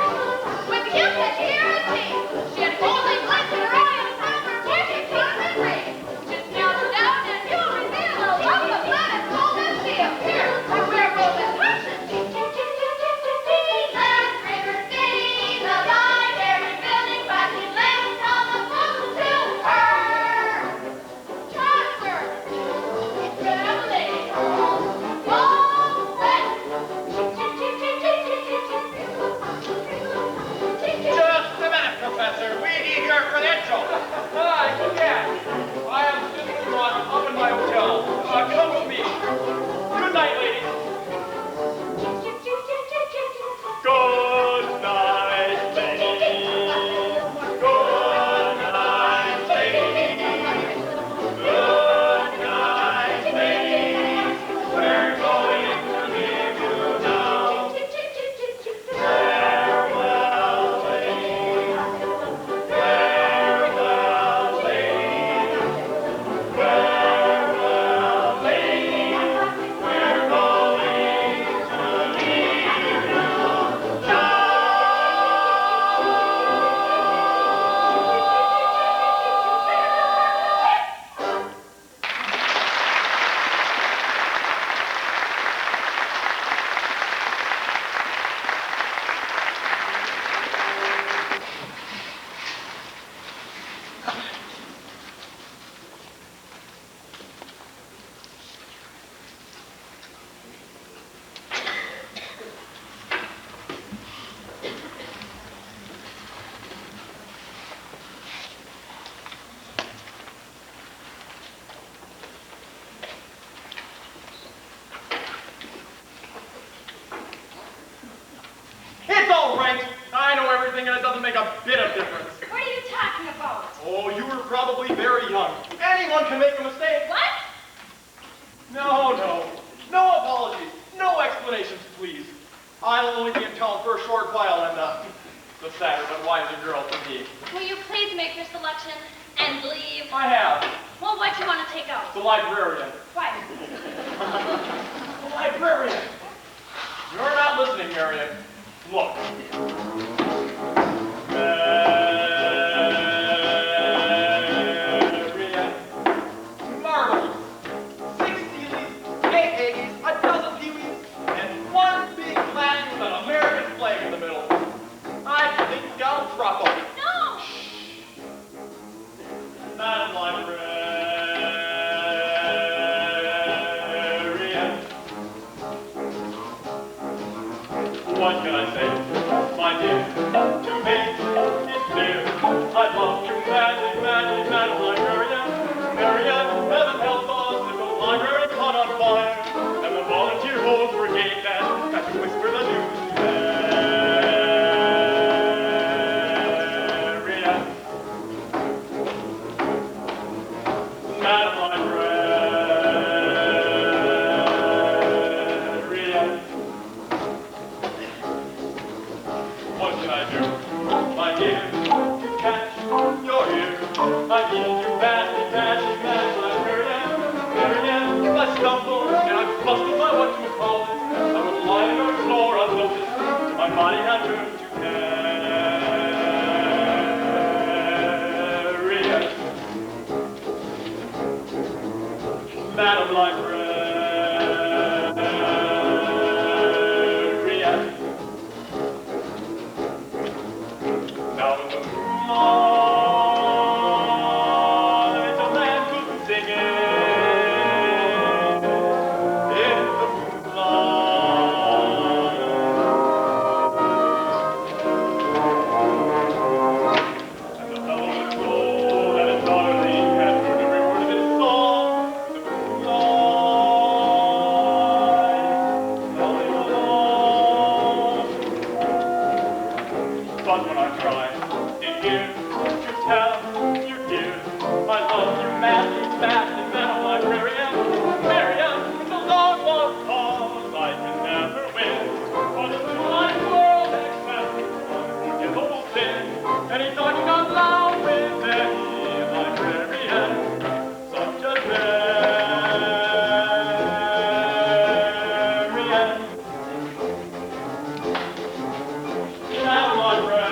With him that you hear and see. She had only blinked in her eye and found her twenty teeth and ring. Just knelt her down and you'll reveal a love of blood and cold and steel. Here, where Roman horses. Last river city, the library building, but he left all the books to her. Trust her. Revelation. Just a minute, Professor. We need your credentials. Yeah. I am sitting up in my hotel. Come with me. Good night, ladies. Good night, ladies. Good night, ladies. Good night, ladies. We're going to leave you now. Farewell, ladies. Farewell, ladies. Farewell, ladies. We're going to leave you now. It's all right. I know everything and it doesn't make a bit of difference. What are you talking about? Oh, you were probably very young. Anyone can make a mistake. What? No. No apologies. No explanations, please. I'll only be in town for a short while and, the sadder but wiser girl for me. Will you please make your selection and leave? I have. Well, what do you want to take out? The librarian. Why? The librarian. You're not listening, Marion. Look. Marion. Marbles. 6 sealies, 8 eggies, a dozen peewees, and one big flag with an American flag in the middle. I think I'll drop them. No! Madam Librarian. What can I say, my dear? To me, it's clear. I'd love to madly, Madam Librarian. Marian, heaven help us if the library caught on fire, and the volunteer whole brigade band had to whisper the news to Marian. Madam Librarian. What can I do, my dear, to catch your ear? I need you badly, Madam Librarian. Marian, I stumble and I busted my whatchamacallit. I was lying on the floor unnoticed, till my body had turned to Marian. Madam Librarian. Now in the moonlight, a man could be singing. In the moonlight. And the fellow was told that his darling had heard every word of his song. In the moonlight, telling along. But when I try in here to tell you, dear, I love you madly, Madam Librarian. Marian, the Lord was cause I can never win. For this life world expects unforgivable sin. And he's talking out loud with any librarian, such as Marian. Madam Librarian.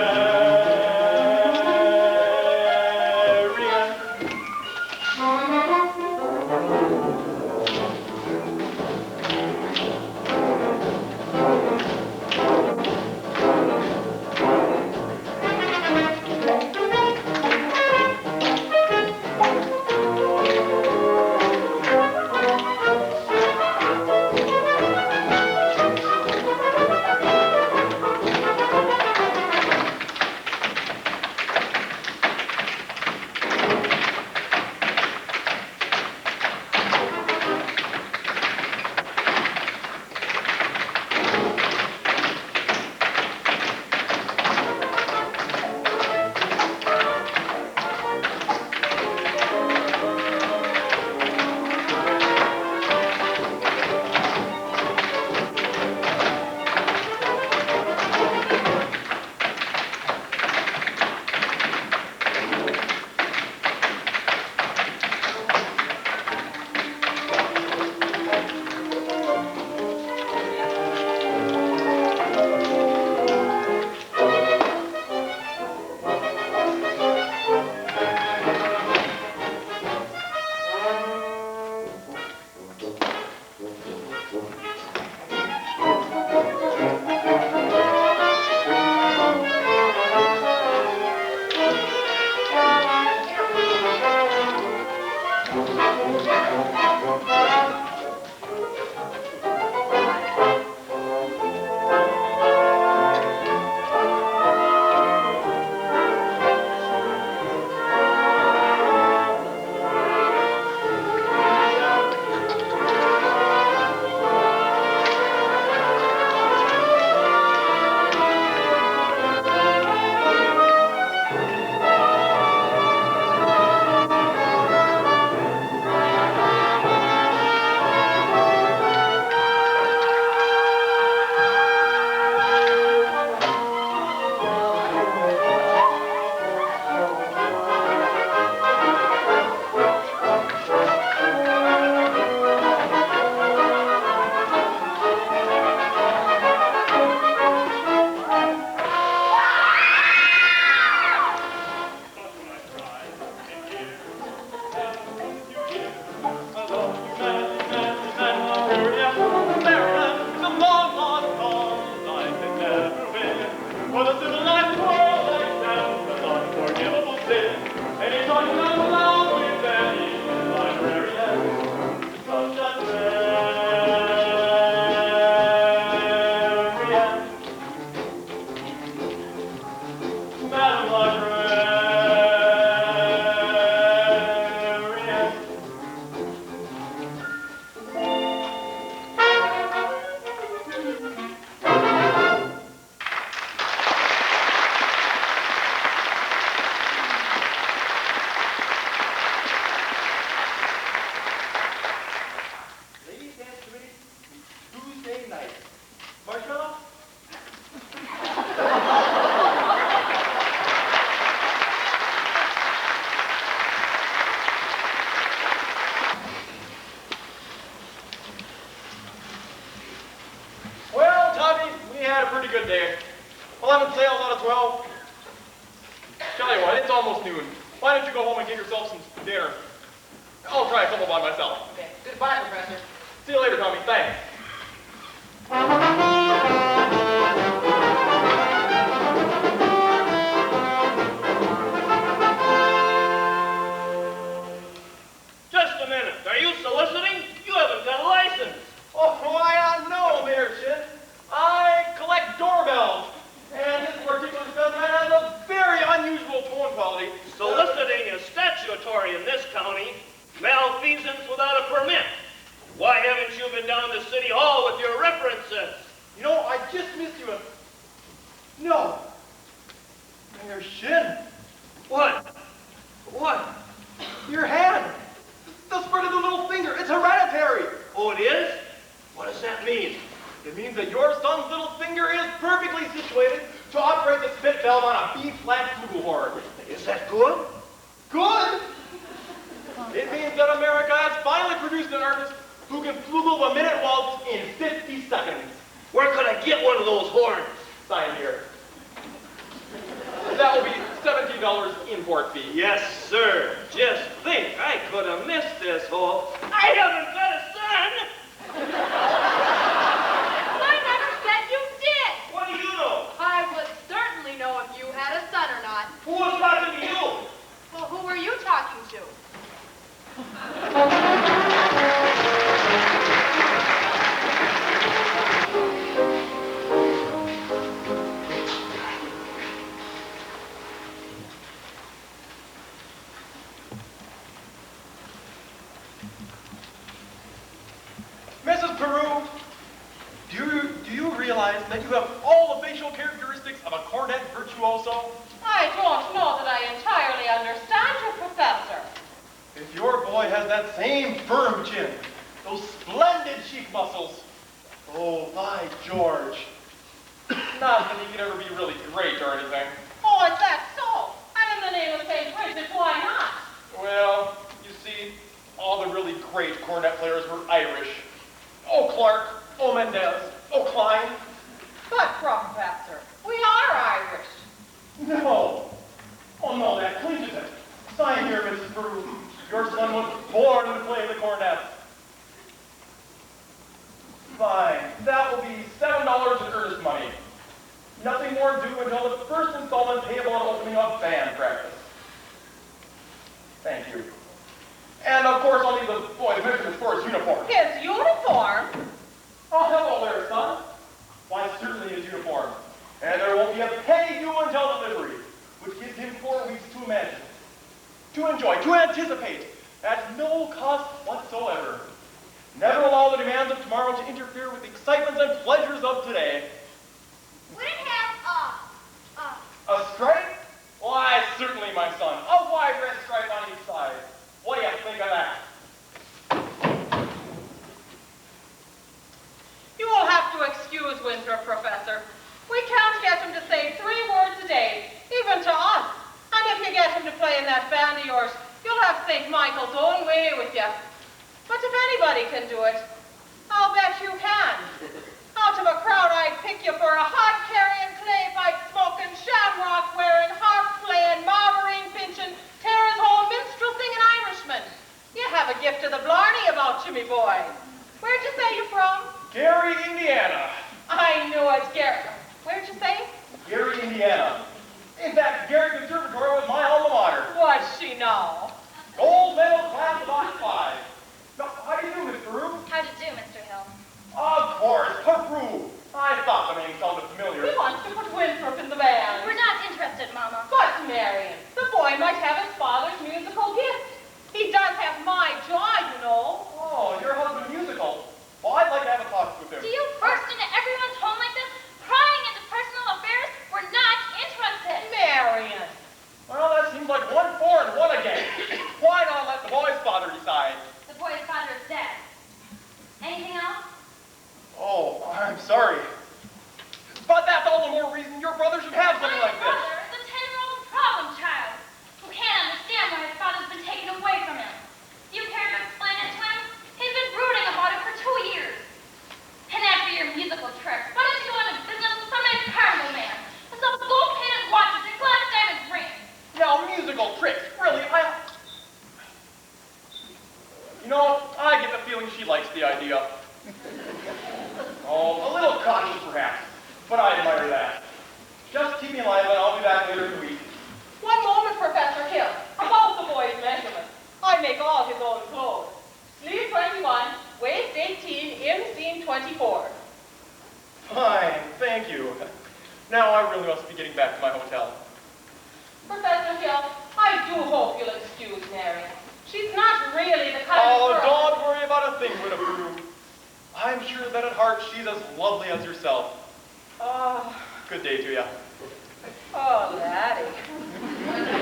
11 sales out of 12. Tell you what, it's almost noon. Why don't you go home and get yourself some dinner? I'll try a couple by myself. Okay. Goodbye, Professor. See you later, Tommy. Thanks. Just a minute. Are you soliciting? You haven't got a license. Oh, why no, Mayor Shin. I collect doorbells. And this particular specimen has a very unusual tone quality. Soliciting is statutory in this county. Malfeasance without a permit. Why haven't you been down to City Hall with your references? You know, I just missed you. No. Mayor Shin. What? What? Your hand. The spread of the little finger. It's hereditary. Oh, it is? What does that mean? It means that your son's little finger is perfectly situated to operate the spit valve on a B-flat flugelhorn. Is that good? Good? It means that America has finally produced an artist who can flugel a minute waltz in 50 seconds. Where could I get one of those horns? Sign here. That will be $17 import fee. Yes, sir. Just think, I could have missed this hole. I haven't got a son! I never said you did. What do you know? I would certainly know if you had a son or not. Who was talking to you? Well, who were you talking to? Mrs. Peru, do you realize that you have all the facial characteristics of a cornet virtuoso? I don't know that I entirely understand you, Professor. If your boy has that same firm chin, those splendid cheek muscles, oh, by George. Not that he could ever be really great or anything. Oh, is that so? And in the name of St. Bridget, why not? Well, you see, all the really great cornet players were Irish. Oh, Clark, oh, Mendez, oh, Klein. But, Professor, we are Irish. No. Oh, no, that clinches it. Sign here, Mrs. Peru. Your son was born to play the cornet. Fine. That will be $7 in earnest money. Nothing more due until the first installment payable on opening of band practice. Thank you. And of course, I'll need the boy to mention for his uniform. His uniform? Oh, hello there, son. Why, certainly his uniform. And there won't be a penny due until delivery, which gives him 4 weeks to imagine, to enjoy, to anticipate, at no cost whatsoever. Never allow the demands of tomorrow to interfere with the excitements and pleasures of today. Would it have A stripe? Why, certainly, my son. A wide red stripe on each side. What do you think of that? You will have to excuse Winthrop, Professor. We can't get him to say 3 words a day, even to us. And if you get him to play in that band of yours, you'll have St. Michael's own way with you. But if anybody can do it, I'll bet you can. Out of a crowd, I'd pick you for a hod-carrying, clay-pipe smoking, shamrock wearing, harp playing, marburing pinching, Tara's whole minstrel singing Irishman. You have a gift of the blarney about you, me boy. Where'd you say you're from? Gary, Indiana. I knew it, Gary. Where'd you say? Gary, Indiana. In fact, Gary Conservatory was my alma mater. What's she now? Gold medal class of '5. Now, how do you do, Miss Peru? How do you do, Mr. Hill? Of course, Peru. I thought the name sounded familiar. He wants to put Winthrop in the band. We're not interested, Mama. But, Marion, the boy might have his father's musical gift. He does have my jaw, you know. Oh, your husband musical. Well, I'd like to have a talk with him. Do you burst into everyone's home like this, prying into personal affairs? We're not interested. Marion. Well, that seems like 1 for and 1 against. Why not let the boy's father decide? The boy's father is dead. Anything else? Oh, I'm sorry. But that's all the more reason your brother musical tricks. Really, You know, I get the feeling she likes the idea. Oh, a little cautious perhaps, but I admire that. Just keep me alive and I'll be back later in the week. One moment, Professor Hill. About the boy's measurements. I make all his own clothes. Sleeve 21, waist 18, inseam 24. Fine, thank you. Now I really must be getting back to my hotel. Professor Hill, I do hope you'll excuse Mary. She's not really the kind Oh, of girl... don't worry about a thing, Widow Prue. I'm sure that at heart she's as lovely as yourself. Oh, Good day to you. oh, laddie.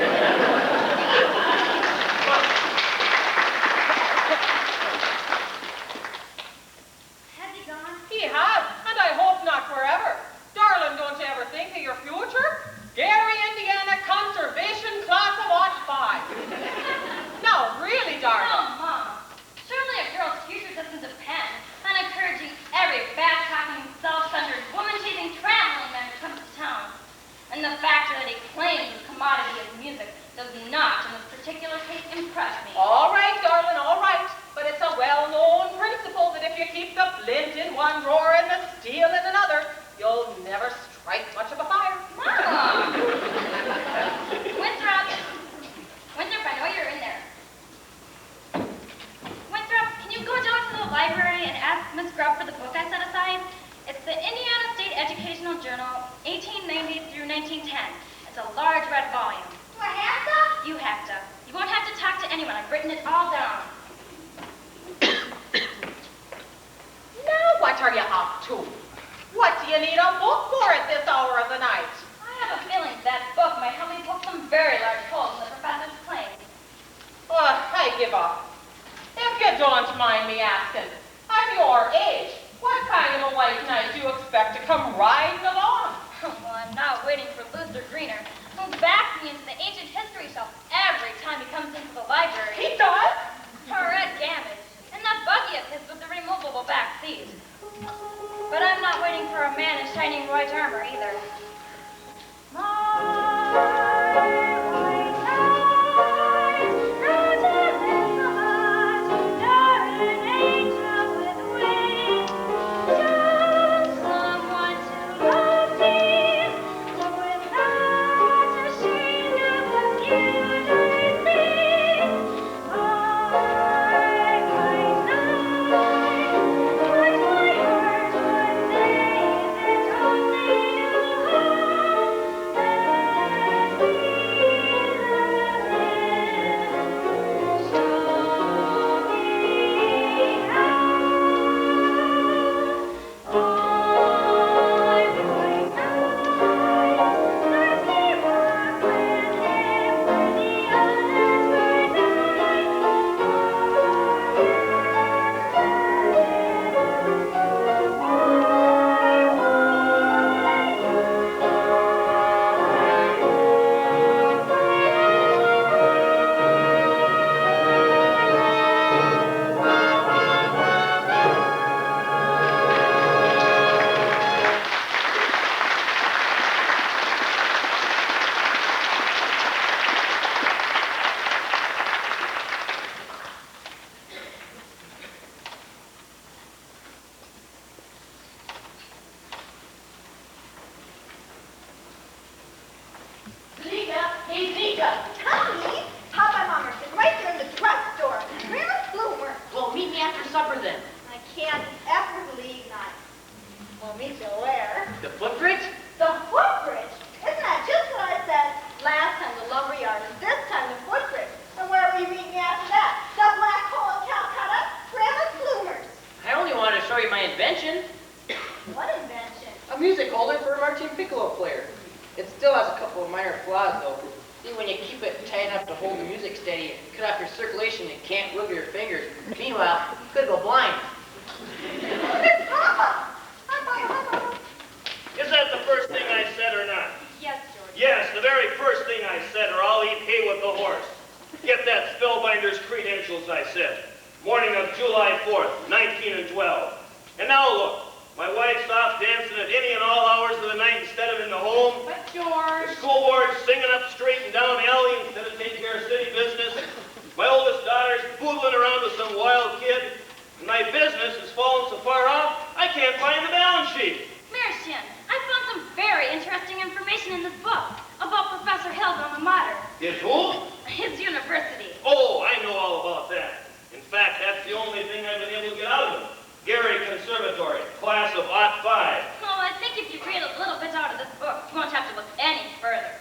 Has he gone? He has, and I hope not forever. Darling, don't you ever think of your future? Gary, Indiana, conservation class of Watch 5. No, really, darling. Oh, Mom. Surely a girl's future doesn't depend on encouraging every back-talking, self-centered, woman-chasing traveling man who comes to town. And the fact that he claims his commodity is music does not, in this particular case, impress me. All right, darling, all right. But it's a well-known principle that if you keep the flint in one drawer and the steel in another, you'll never strike much of a fire. Mom! Winthrop! Winthrop, I know you're in there. Winthrop, can you go down to the library and ask Miss Grubb for the book I set aside? It's the Indiana State Educational Journal, 1890 through 1910. It's a large red volume. Do I have to? You have to. You won't have to talk to anyone. I've written it all down. Now what are you up to? What do you need a book for at this hour of the night? I have a feeling that book might help me poke some very large holes in the professor's claims. Oh, I give up. If you don't mind me asking, at your age, what kind of a white knight do you expect to come riding along? Well, I'm not waiting for Luther Greener, who backs me into the ancient history shelf every time he comes into the library. He does? Or Red Gamage, and that buggy of his with the removable back seat. But I'm not waiting for a man in shining white armor either. George. The school board's singing up straight and down the alley instead of taking care of city business. My oldest daughter's footling around with some wild kid. And my business has fallen so far off, I can't find the balance sheet. Mershin, I found some very interesting information in this book about Professor Hill's alma mater, His who? his university. Oh, I know all about that. In fact, that's the only thing I've been able to get out of him. Gary Conservatory, class of '05. Well, I think if you read a little bit out of this book, you won't have to look any further.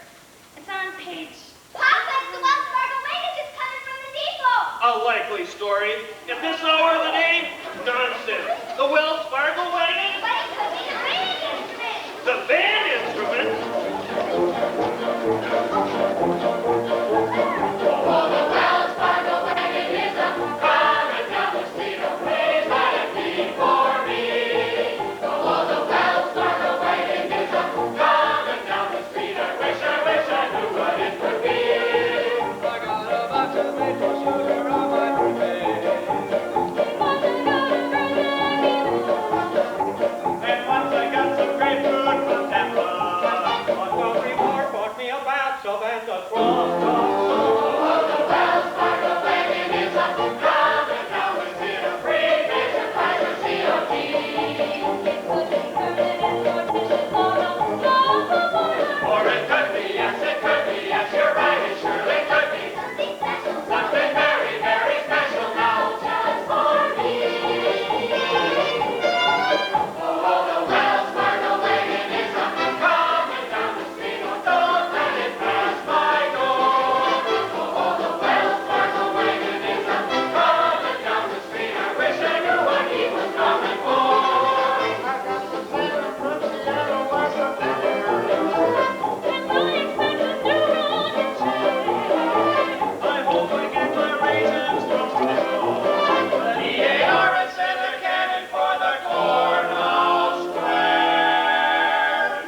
It's on page... Papa, the Wells Fargo wagon is coming from the depot. A likely story. At this hour of the day? Nonsense. The Wells Fargo wagon? But it could be the band instrument. The band instrument? Oh, the Wells Fargo wagon is coming down the street. Oh, please let it be for me. Oh, the Wells Fargo wagon is coming down the street. I wish I knew what it would be. I got a box of maple sugar on my birthday. And once I got some great food from Tampa, Montgomery Moore bought me a batch of Santa Claus. Oh, the Wells Fargo wagon is coming down the street. A free vision price for COD. Or it could be, yes, you're right, it surely could be. Something very, very special now just for me. Oh, the Wells Fargo wagon is coming down the street. Oh, don't let it pass my door. Oh, the Wells Fargo wagon is coming down the street. I wish I knew what he was coming for. I got some better from Seattle, Washington. I hope I get my raisins from school. EAR and send a cannon for the courthouse square.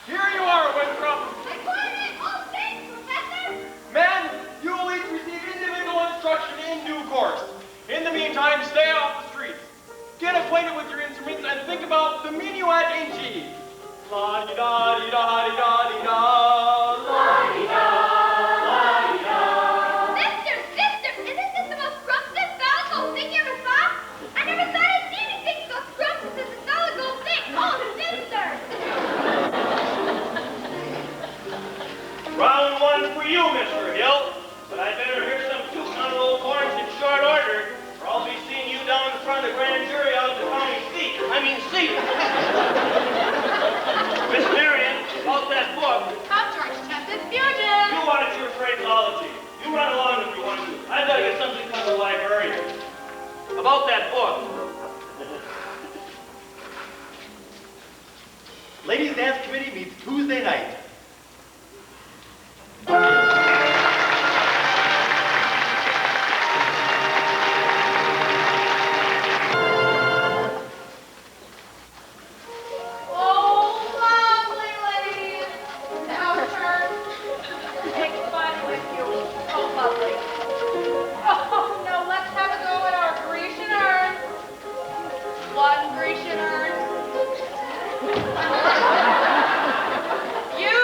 Here you are, Winthrop. Man, you will each receive individual instruction in due course. In the meantime, stay off the streets. Get acquainted with your instruments and think about the minuet in G. La-di-da-di-da-di-da-di-da. Sister, isn't this the most scrumptious solid thing you ever saw? I never thought I'd see anything so scrumptious as a solid gold thing. Oh, sister! Round one for you, Mr. Hill. But I better hear some tooting on old horns in short order, or I'll be seeing you down in front of the grand jury out at the county seat. Miss Marion, about that book. Come, George Tempest, Fusion. You want it your phraseology. You run along if you want to. I've got to get something from the librarian. About that book. Ladies Dance Committee meets Tuesday night. Oh, lovely ladies. Now turn. Take fun with you. Oh, lovely. Oh, no, let's have a go at our Grecian urn. One Grecian urn. You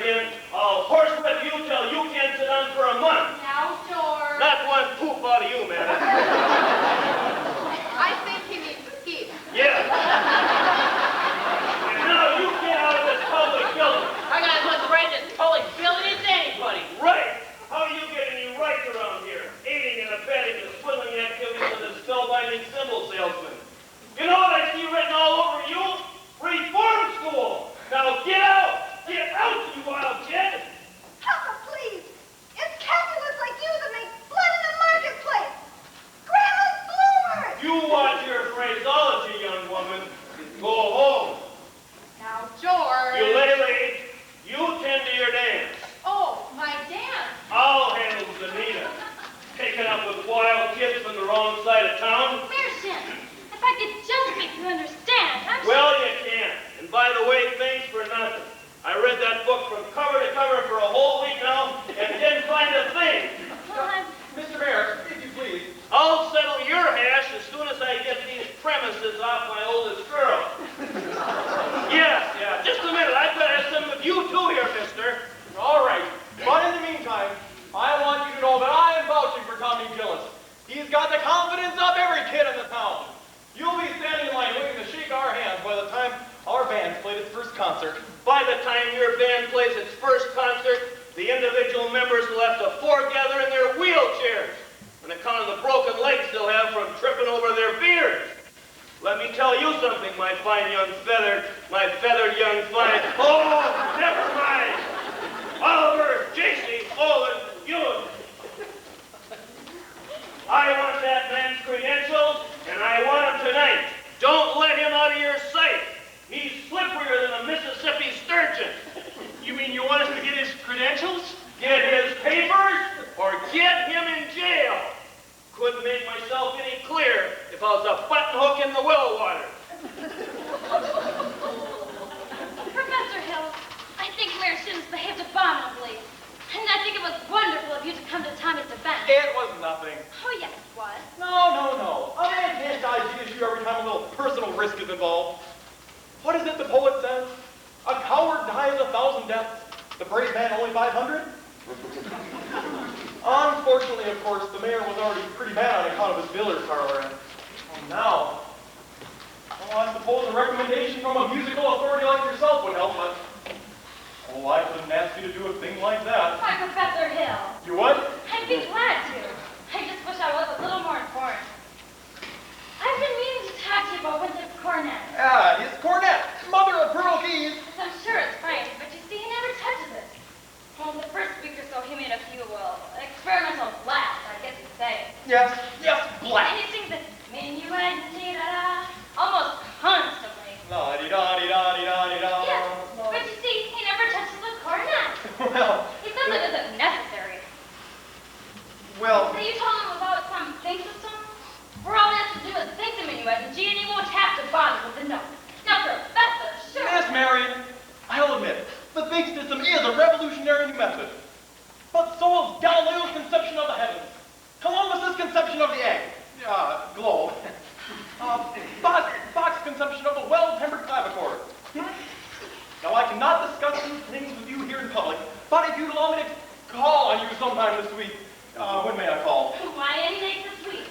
again, I'll horsewhip you till you can't sit down for a month. Now, George. Not one poop out of you, man. I think he needs to ski. Yeah. And now you get out of this public building. I got as much right in this public building as anybody. Right. How do you get any rights around here? Aiding and abetting the swindling activities of this spellbinding symbol salesman. You know what I see written all over you? Reform school. Now get out. Get out, you wild kid. Papa, please. It's capitalists like you that make blood in the marketplace. Grandma's bloomers. You watch your phraseology, young woman. Go home. Now, George. You lay late. You tend to your dance. Oh, my dance. I'll handle Zanita. Taken up with wild kids from the wrong side of town. Merson, if I could just make you understand, Well, you can't. And by the way, thanks for nothing. I read that book from cover to cover for a whole week now and didn't find a thing. Mr. Mayor, if you please. I'll settle your hash as soon as I get these premises off my oldest girl. Yeah. Just a minute. I've got to have some of you too here, mister. All right. But in the meantime, I want you to know that I am vouching for Tommy Gillis. He's got the confidence of every kid in the town. You'll be standing in line waiting to shake our hands by the time our band's played its first concert. By the time your band plays its first concert, the individual members will have to foregather in their wheelchairs on account of the broken legs they'll have from tripping over their beards. Let me tell you something, my feathered young fine. Oh, never mind. Oliver, J.C., Olin, Ewan. I want that man's credentials, and I want them tonight. Don't let him out of your sight. He's slipperier than a Mississippi sturgeon. You mean you want us to get his credentials? Get his papers or get him in jail. Couldn't make myself any clearer if I was a button hook in the well water. Professor Hill, I think Mayor Sims behaved abominably. And I think it was wonderful of you to come to Tommy's defense. It was nothing. Oh, yes, it was. No. A man can't die issue every time a little personal risk is involved. What is it the poet says? A coward dies 1,000 deaths. The brave man only 500? Unfortunately, of course, the mayor was already pretty bad on account of his billiard parlor. And now, I suppose a recommendation from a musical authority like yourself would help, but I couldn't ask you to do a thing like that. Why, Professor Hill. You would? I'd be glad to. I just wish I was a little more informed. I've been meaning to talk to you about Winthrop Cornet. Ah, his cornet, mother of pearl keys. I'm sure it's fine, but you see, he never touches it. Well, the first week or so, he made a few, experimental blasts, I guess you'd say. Yes, And blast. he sings the minuet-da-da almost constantly. La-di-da-di-da-di-da-di-da. Yes, but you see, he never touches the cornet. Well, He says it isn't necessary. well, So you told him about some think system? Where all he has to do is think the minuet, and G, and he won't have to bother with the notes. Now, Professor, sure. Miss Marion, I'll admit, the big system is a revolutionary new method. But so is Galileo's conception of the heavens, Columbus's conception of the egg, globe, Bach's conception of the well-tempered clavichord. Now, I cannot discuss these things with you here in public, but if you'd allow me to call on you sometime this week, when may I call? Why any day this week?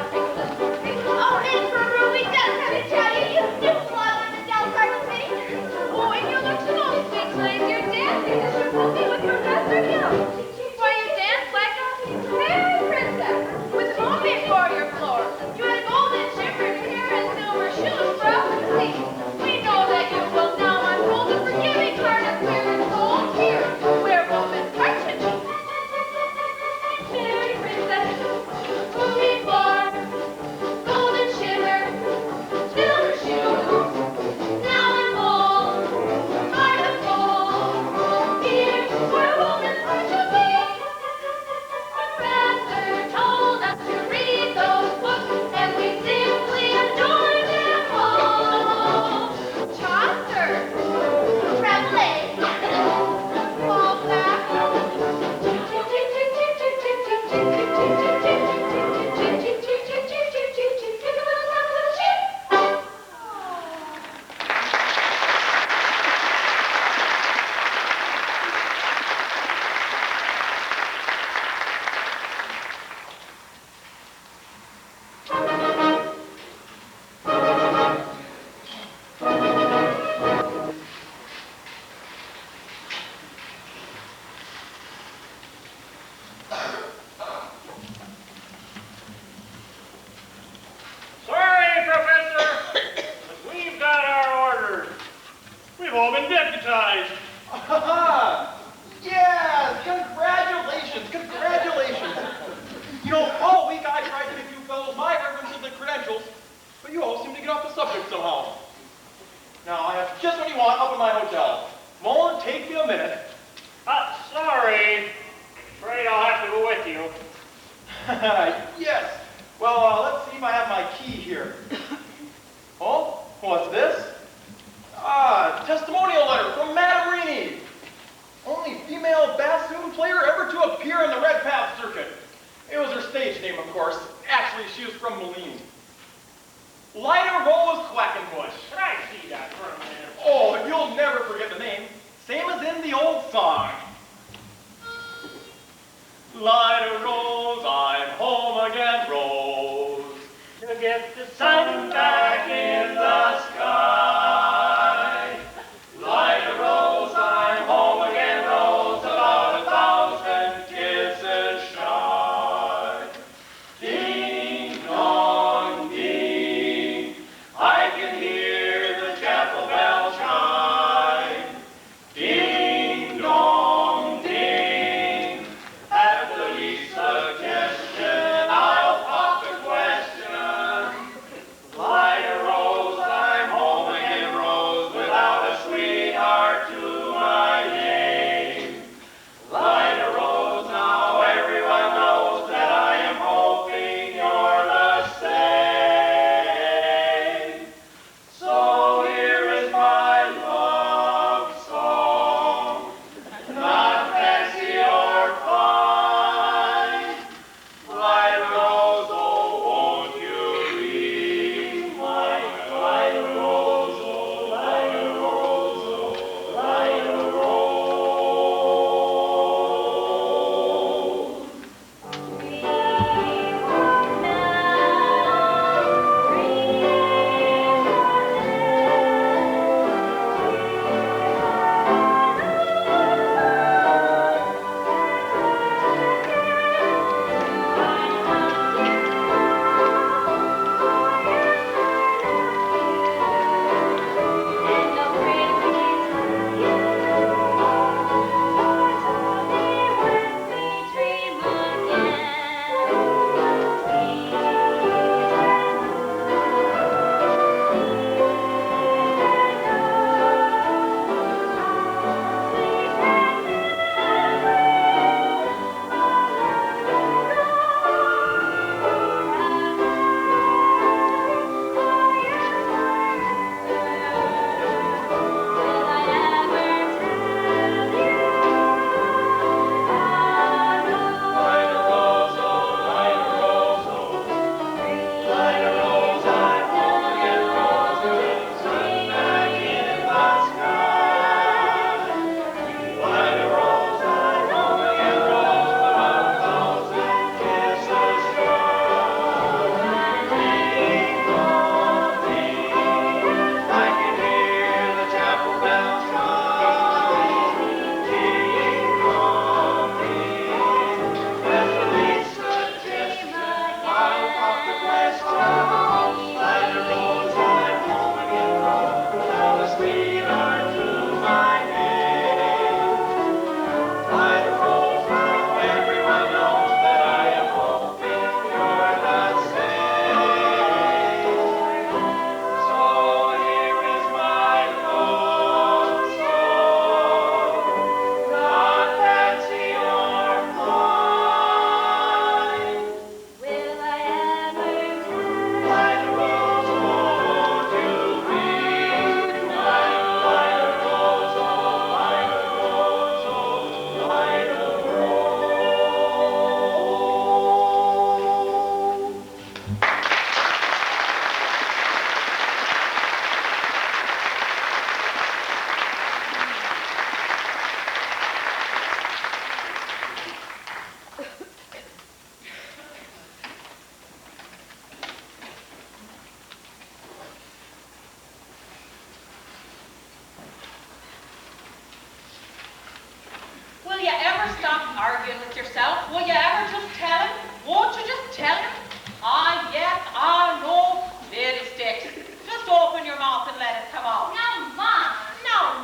Oh, Miss Brewer, we just have to tell you, you didn't belong on the Del Carter committee. Oh, and you look so sweet, like you're dancing as you're moving with Professor Hill. Why, you dance like a fairy princess with moonbeams for your floor. You had golden shimmering hair and silver shoes for us to see. We know that you will now unfold a forgiving heart of clear and soul here, where woman's heart should be. They've all been deputized. Yes, congratulations, congratulations. You know, all week I tried to give you fellows my versions of the credentials, but you all seem to get off the subject somehow. Now, I have just what you want up in my hotel. Mullen, take me a minute. Sorry. Afraid I'll have to go with you. Yes. Well, let's see if I have my key here. Oh, what's this? Testimonial letter from Madame Reaney. Only female bassoon player ever to appear in the Red Path circuit. It was her stage name, of course. Actually, she was from Moline. Lida Rose Quackenbush. Can I see that for a minute? Oh, you'll never forget the name. Same as in the old song. Lida Rose, I'm home again, Rose. To get the sun back in the sky. Lida Rose, I'm home again, Rose. About 1,000 kisses shy. Ding dong ding, I can hear the chapel bell chime. Ding dong ding, at the least suggestion, I'll pop the question. Lida Rose, I'm home again, Rose, without a sweetheart to my name. Lida Rose, now everyone knows that I am hoping you're the same. So here is my love song, not fancy or fine. Lida Rose, oh, won't you be my Lida Rose, oh, Lida Rose, oh, Lida Rose. Will you ever stop arguing with yourself? Will you ever just tell him? Won't you just tell him? Ah, yes, I know. Lady Sticks. Just open your mouth and let it come out. Now, Mom. No,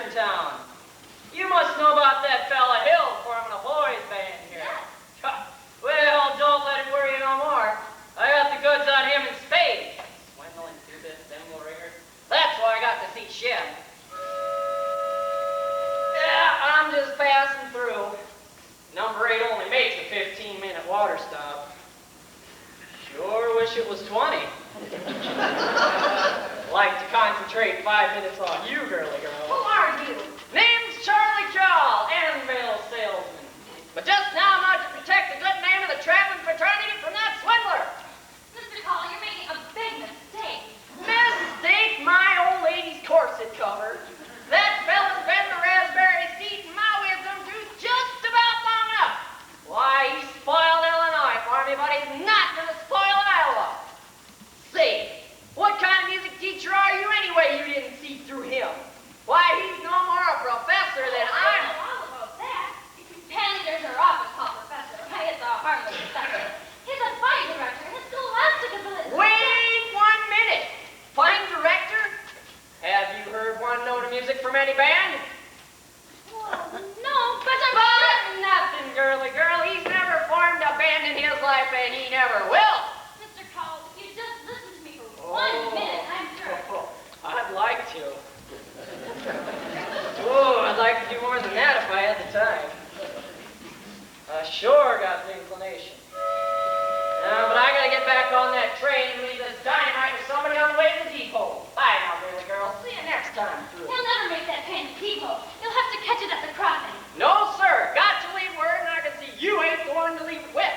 in town. You must know about that fella Hill forming a boys band here. Well, don't let it worry you no more. I got the goods on him in spades. Swindling, two-bit, thimble ringer. That's why I got to see Shem. Yeah, I'm just passing through. Number 8 only makes a 15-minute water stop. Sure wish it was 20. Like to concentrate 5 minutes on you, girly girl. Who are you? Name's Charlie Jowell, Anvil salesman. But just now I'm out to protect the good name of the traveling fraternity from that swindler. Mr. Call, you're making a big mistake. Mistake my old lady's corset cover. That fella's been the raspberry seat in my wisdom tooth just about long enough. Why, he spoiled Illinois for me, but he's not gonna spoil Iowa. Say, what kind of music teacher are you anyway you didn't see through him? Why, he's no more a professor than I I'm. know all about that. Apparently there's a office called Professor. Hey, it's a harmless professor. He's a fine director. His scholastic ability. Wait 1 minute. Fine director? Have you heard one note of music from any band? Well, no, but I'm But nothing, girly girl. He's never formed a band in his life, and he never will. Mr. Call, if you just listen to me for 1 minute, I'm sure. I'd like to. Oh, I'd like to do more than that if I had the time. I sure got the inclination. But I gotta get back on that train and leave this dynamite with somebody on the way to the depot. Bye now, girly girl. See you next time through. He'll never make that train to depot. You'll have to catch it at the crossing. No, sir. Got to leave word, and I can see you ain't the one to leave it with.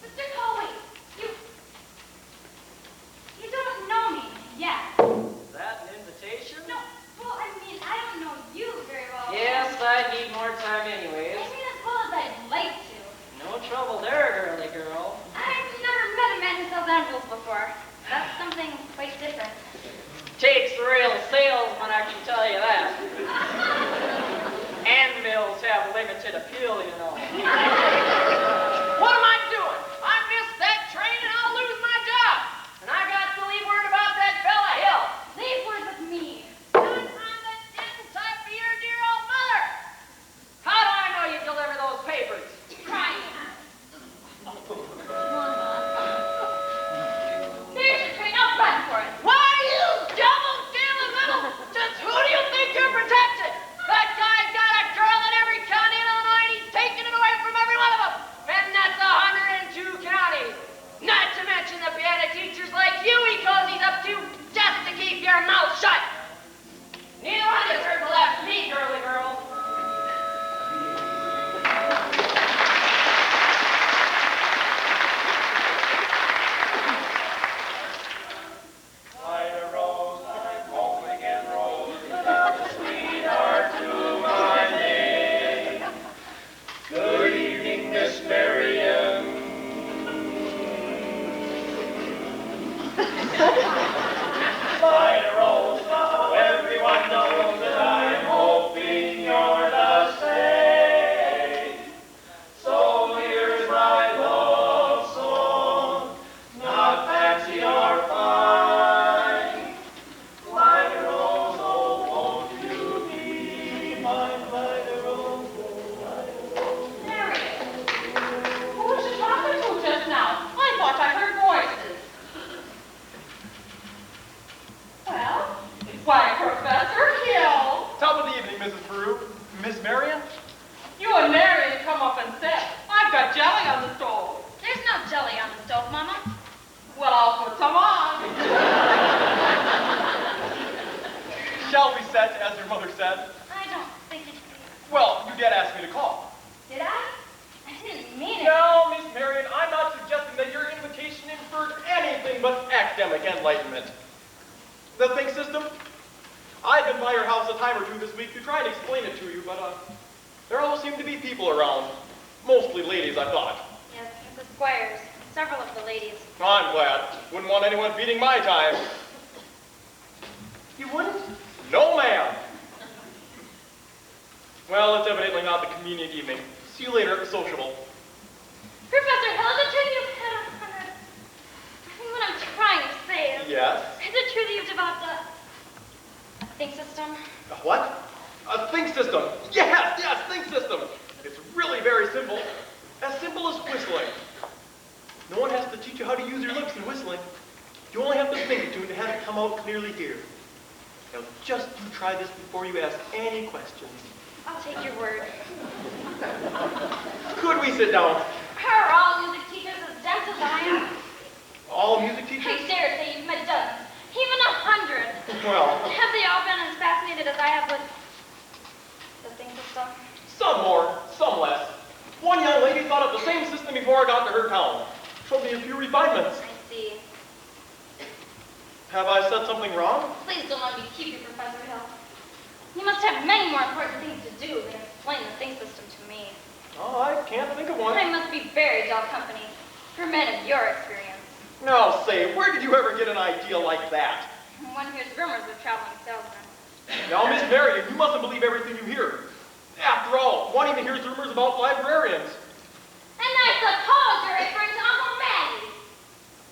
Mr. Call, wait. You don't know me yet. Is that an invitation? No, well, I mean, I don't know you very well. Yes, I need more time anyways. I mean, as well as I'd like to. No trouble there, girly girl. I've never met a man who sells anvils before. That's something quite different. Takes a real salesman, I can tell you that. Anvils have limited appeal, you know. What am I doing? I missed that train and I'll lose my job. And I got to leave word about that fella Hill. Leave word with me. Not on the didn't type for your dear old mother. How do I know you deliver those papers? Crying. There's a train. I'll run for it. Why, you double-dealing little... Just who do you think you're protecting? That guy's got a girl in every county in Illinois, and he's taking it away from every one of them. And that's 102 counties. Not to mention the piano teachers like you he calls he's up to just to keep your mouth shut. Neither one of you heard the last of me, girly girl. Light a rose, won't we get rose without a sweetheart to my name? Good evening, Miss Marian. Light a rose, now everyone knows that I'm hoping you're the same. So here's my love song, not fancy or fine. Light a rose, oh, won't you be mine? Light a rose, oh, light a rose. Marion. Who was you talking to just now? I thought I heard voices. Well, why, Professor Hill. Top of the evening, Mrs. Peru. Miss Marion? You and Marion come up and sit. I've got jelly on the stove. There's no jelly on the stove, Mama. Well, I'll put some on. Shall we set, as your mother said? I don't think it's... Well, you did ask me to call. Did I? I didn't mean it. No, Miss Marion, I'm not suggesting that your invitation inferred anything but academic enlightenment. The think system? I've been by your house a time or two this week to try and explain it to you, but there always seem to be people around. Mostly ladies, I thought. Yes, Mrs. Squires. Several of the ladies. I'm glad. Wouldn't want anyone beating my time. You wouldn't? No, ma'am. Well, it's evidently not the convenient evening. See you later at the sociable. Professor Hill, is it true you've had I mean, what I'm trying to say is... Yes? Is it true that you've developed a think system? A what? A Think system. Yes, think system. It's really very simple. As simple as whistling. No one has to teach you how to use your lips in whistling. You only have to think it to have it come out clearly here. Now, just you try this before you ask any questions. I'll take your word. Could we sit down? Are all music teachers as dense as I am? All music teachers? I dare say you've met dozens, even 100. Well, Have they all been as fascinated as I have with the thing system? some more, some less. One young lady thought of the same system before I got to her town. Showed me a few refinements. I see. Have I said something wrong? Please don't let me keep you, Professor Hill. You must have many more important things to do than explain the thing system to me. Oh, I can't think of one. I must be very dull company for men of your experience. Now, say, where did you ever get an idea like that? One hears rumors of traveling salesmen. Now, Miss Marion, you mustn't believe everything you hear. After all, one even hears rumors about librarians. And I suppose you're referring to Uncle Matty.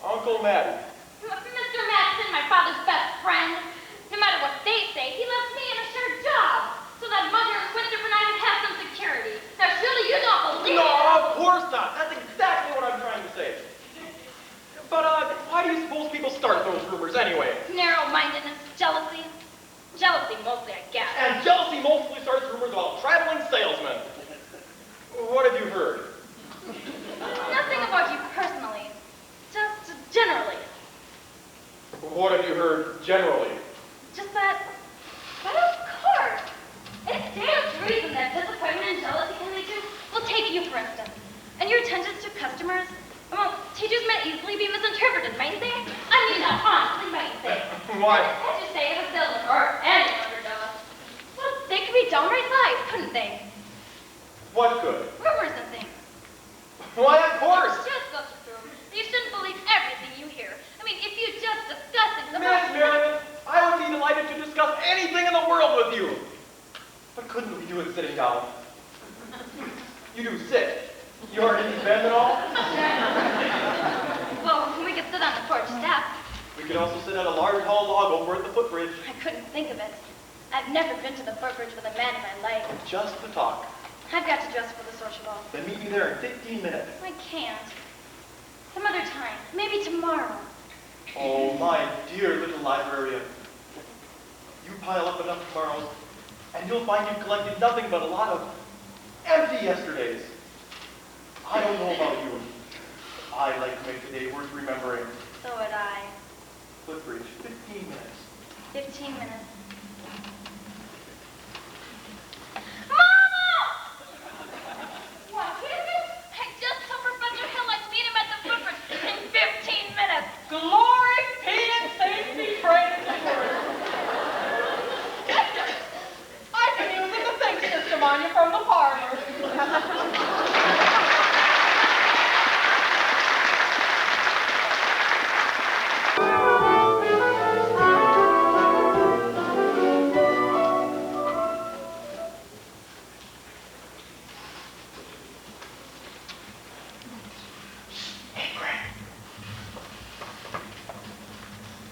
Uncle Matty. Mr. Matson, my father's best friend. No matter what they say, he left me in a sure job so that Mother and Christopher and I would have some security. Now, surely you don't believe No, it. of course not. That's exactly what I'm trying to say. But, why do you suppose people start those rumors anyway? Narrow-mindedness, jealousy. Jealousy mostly, I guess. And jealousy mostly starts rumors about traveling salesmen. What have you heard? Nothing about you personally. Just generally. What have you heard generally? Just that, but of course. It stands to reason that disappointment and jealousy can lead to, well, take you for instance. And your attentions to customers, well, teachers might easily be misinterpreted, mightn't they? I mean, honestly, mightn't they? Why? As you say, if a salesman or any underdog, well, they could be downright lies, couldn't they? What good? Rumors and things. Why, of course. Just go through. You shouldn't believe everything you hear. I mean, if you just discuss it, Miss Marion, I would be delighted to discuss anything in the world with you. But couldn't we do it sitting down? You do sit. You already bend at all? Well, we could sit on the porch step. We could also sit at a large hall log over at the footbridge. I couldn't think of it. I've never been to the footbridge with a man in my life. Just to talk. I've got to dress for the social ball. Then meet me there in 15 minutes. I can't. Some other time. Maybe tomorrow. Oh, my dear little librarian. You pile up enough tomorrows, and you'll find you've collected nothing but a lot of empty yesterdays. I don't know about you. I'd like to make the day worth remembering. So would I. Footbridge, 15 minutes. 15 minutes. Mama! What is it? I just told Professor Hill I'd meet him at the footbridge in 15 minutes. Glory be and saints be praised. I've been using the think system on you from the parlor.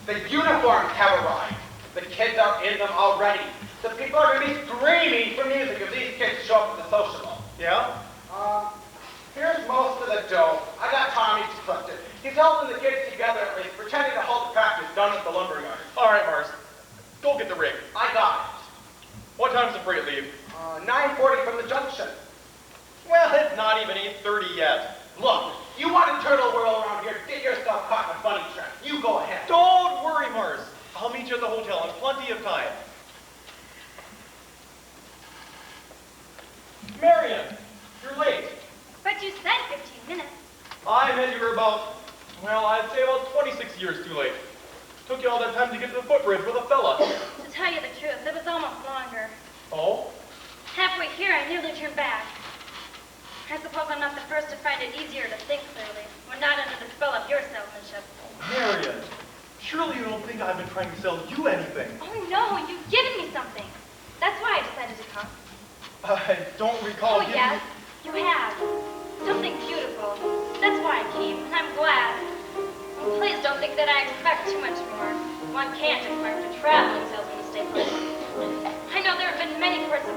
The uniforms have arrived. The kids are in them already. The people are going to be screaming for music if these kids show up at the social ball. Yeah? Here's most of the dough. I got Tommy to collect it. He's helping the kids together at least, pretending to hold the practice done at the lumberyard. All right, Mars. Go get the rig. I got it. What time's the freight leave? 9:40 from the junction. Well, it's not even 8:30 yet. Look, you want to turtle whirl around here, get yourself caught in a bunny trap. You go ahead. Don't worry, Mars. I'll meet you at the hotel in plenty of time. Marion, you're late. But you said 15 minutes. I meant you were about, well, I'd say about 26 years too late. Took you all that time to get to the footbridge with a fella. To tell you the truth, it was almost longer. Oh? Halfway here, I nearly turned back. I suppose I'm not the first to find it easier to think clearly when not under the spell of your salesmanship. Marion, surely you don't think I've been trying to sell you anything. Oh no, you've given me something. That's why I decided to come. I don't recall Oh yes, you have. Something beautiful. That's why I came, and I'm glad. And please don't think that I expect too much more. One can't expect a traveling salesman to stay put. I know there have been many courts of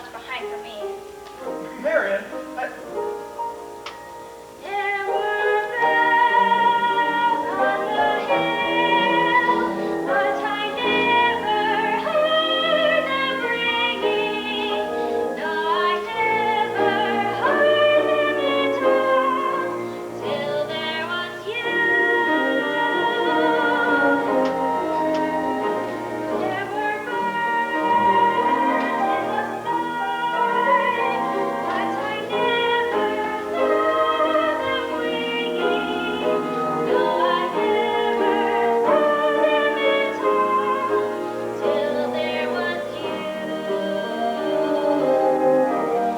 left behind for me. Marion, There were bells on the hill, but I never heard them ringing. No, I never heard them at all, till there was you. There were birds in the sky, but I never saw them winging. No, I never saw them at all, till there was you.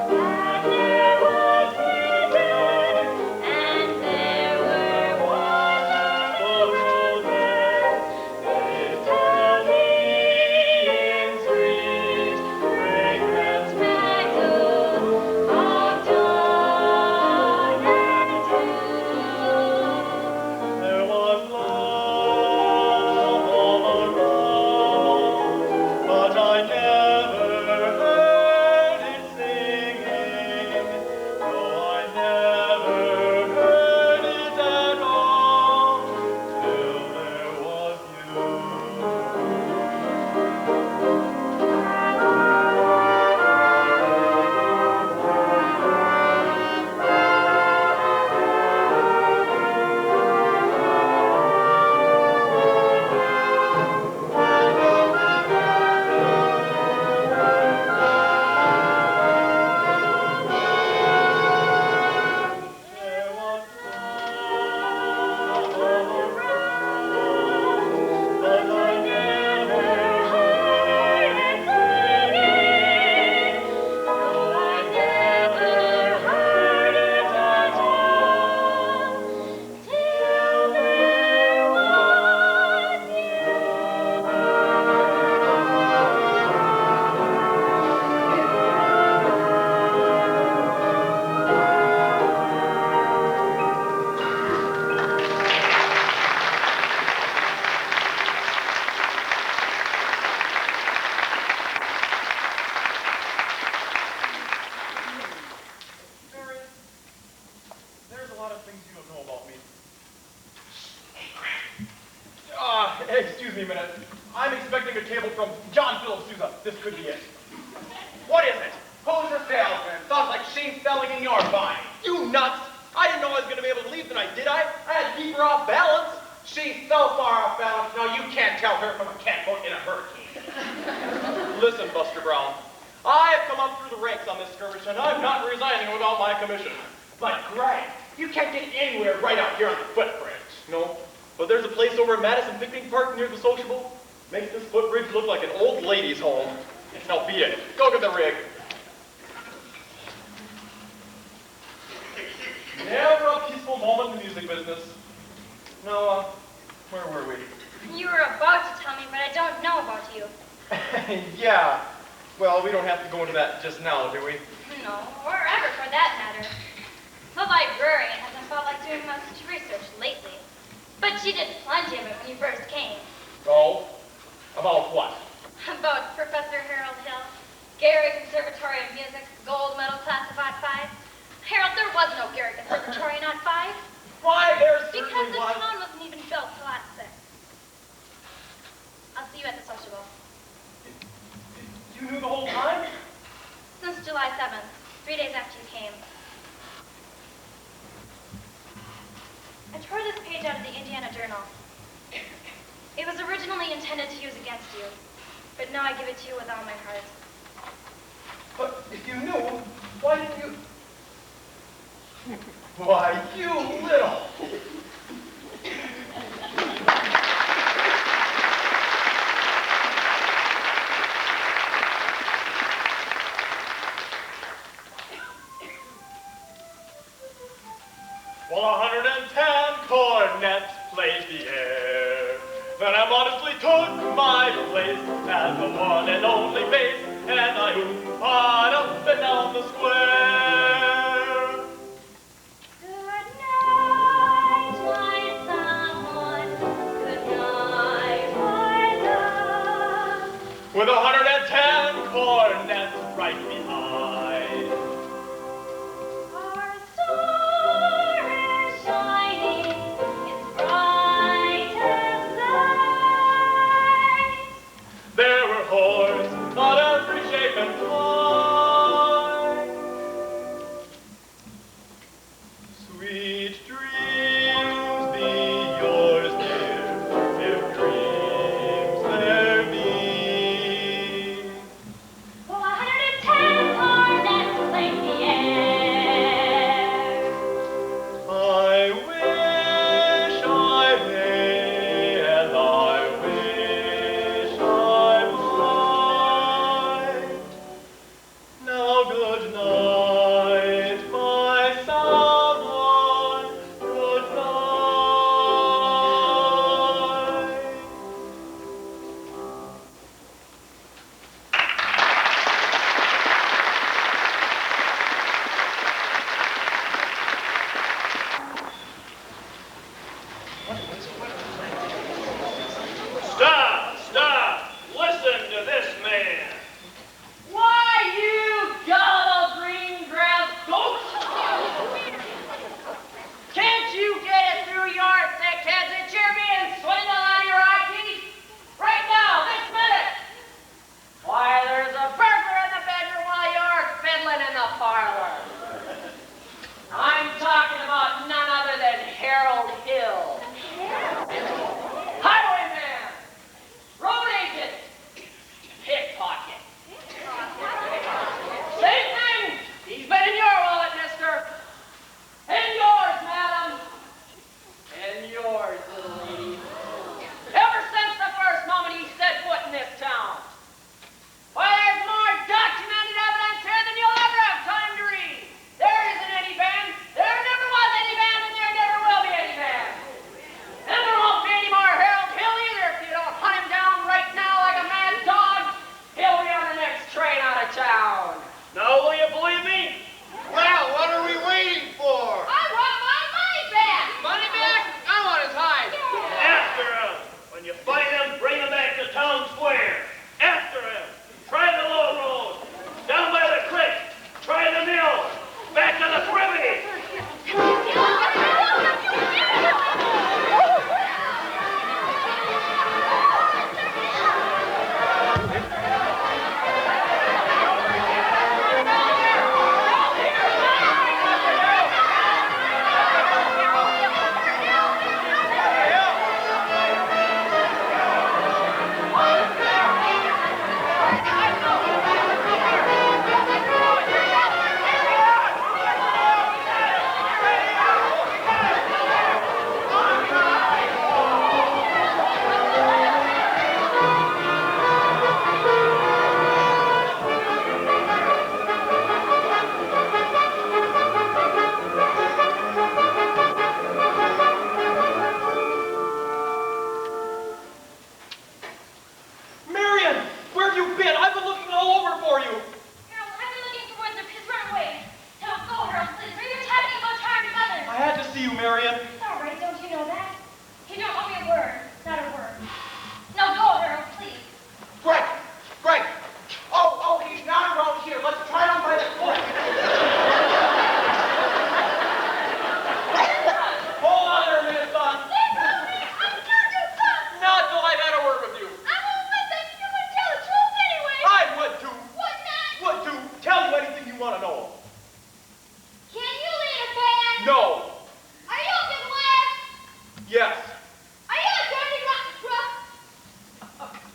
And there was winter, and there were wonderful roses. They tell me in sweet, fragrant meadows of dawn and dew. There was love all around, but I never heard it singing. No, I never heard it at all, till there was you. There was love all around, but I never heard it singing. No, I never heard it at all, till there was Marion, there's a lot of things you don't know about me. Excuse me a minute. I'm expecting a cable from John Philip Sousa. This could be it. What is it? Who's the salesman? Sounds like she's selling in your buying. You nuts! I didn't know I was going to be able to leave tonight, did I? I had to keep her off balance. She's so far off balance now you can't tell her from a catboat in a hurricane. Listen, Buster Brown. I have come up through the ranks on this skirmish, and I'm not resigning without my commission. But Greg, you can't get anywhere right out here on the footbridge. No, but there's a place over in Madison Picnic Park near the Sociable. Makes this footbridge look like an old lady's home. Now be it. Go get the rig. Never a peaceful moment in the music business. Now, where were we? You were about to tell me, but I don't know about you. Yeah. Well, we don't have to go into that just now, do we? No, or ever for that matter. The librarian hasn't felt like doing much research lately. But she did plenty of it when you first came. Oh? About what? About Professor Harold Hill, Gary Conservatory of Music, gold medal class of Ot 5. Harold, there was no Gary Conservatory in Ot 5. Why, there Because certainly the was. town wasn't even built till Ot 6. I'll see you at the sociable. You knew the whole time? Since July 7th, 3 days after you came. I tore this page out of the Indiana Journal. It was originally intended to use against you, but now I give it to you with all my heart. But if you knew, why didn't you... Why, you little... Well, 110 cornets played the air. Then I modestly took my place as the one and only bass, and I ooped up and down the square. Good night, my someone. Good night, my love. With 110 cornets right behind.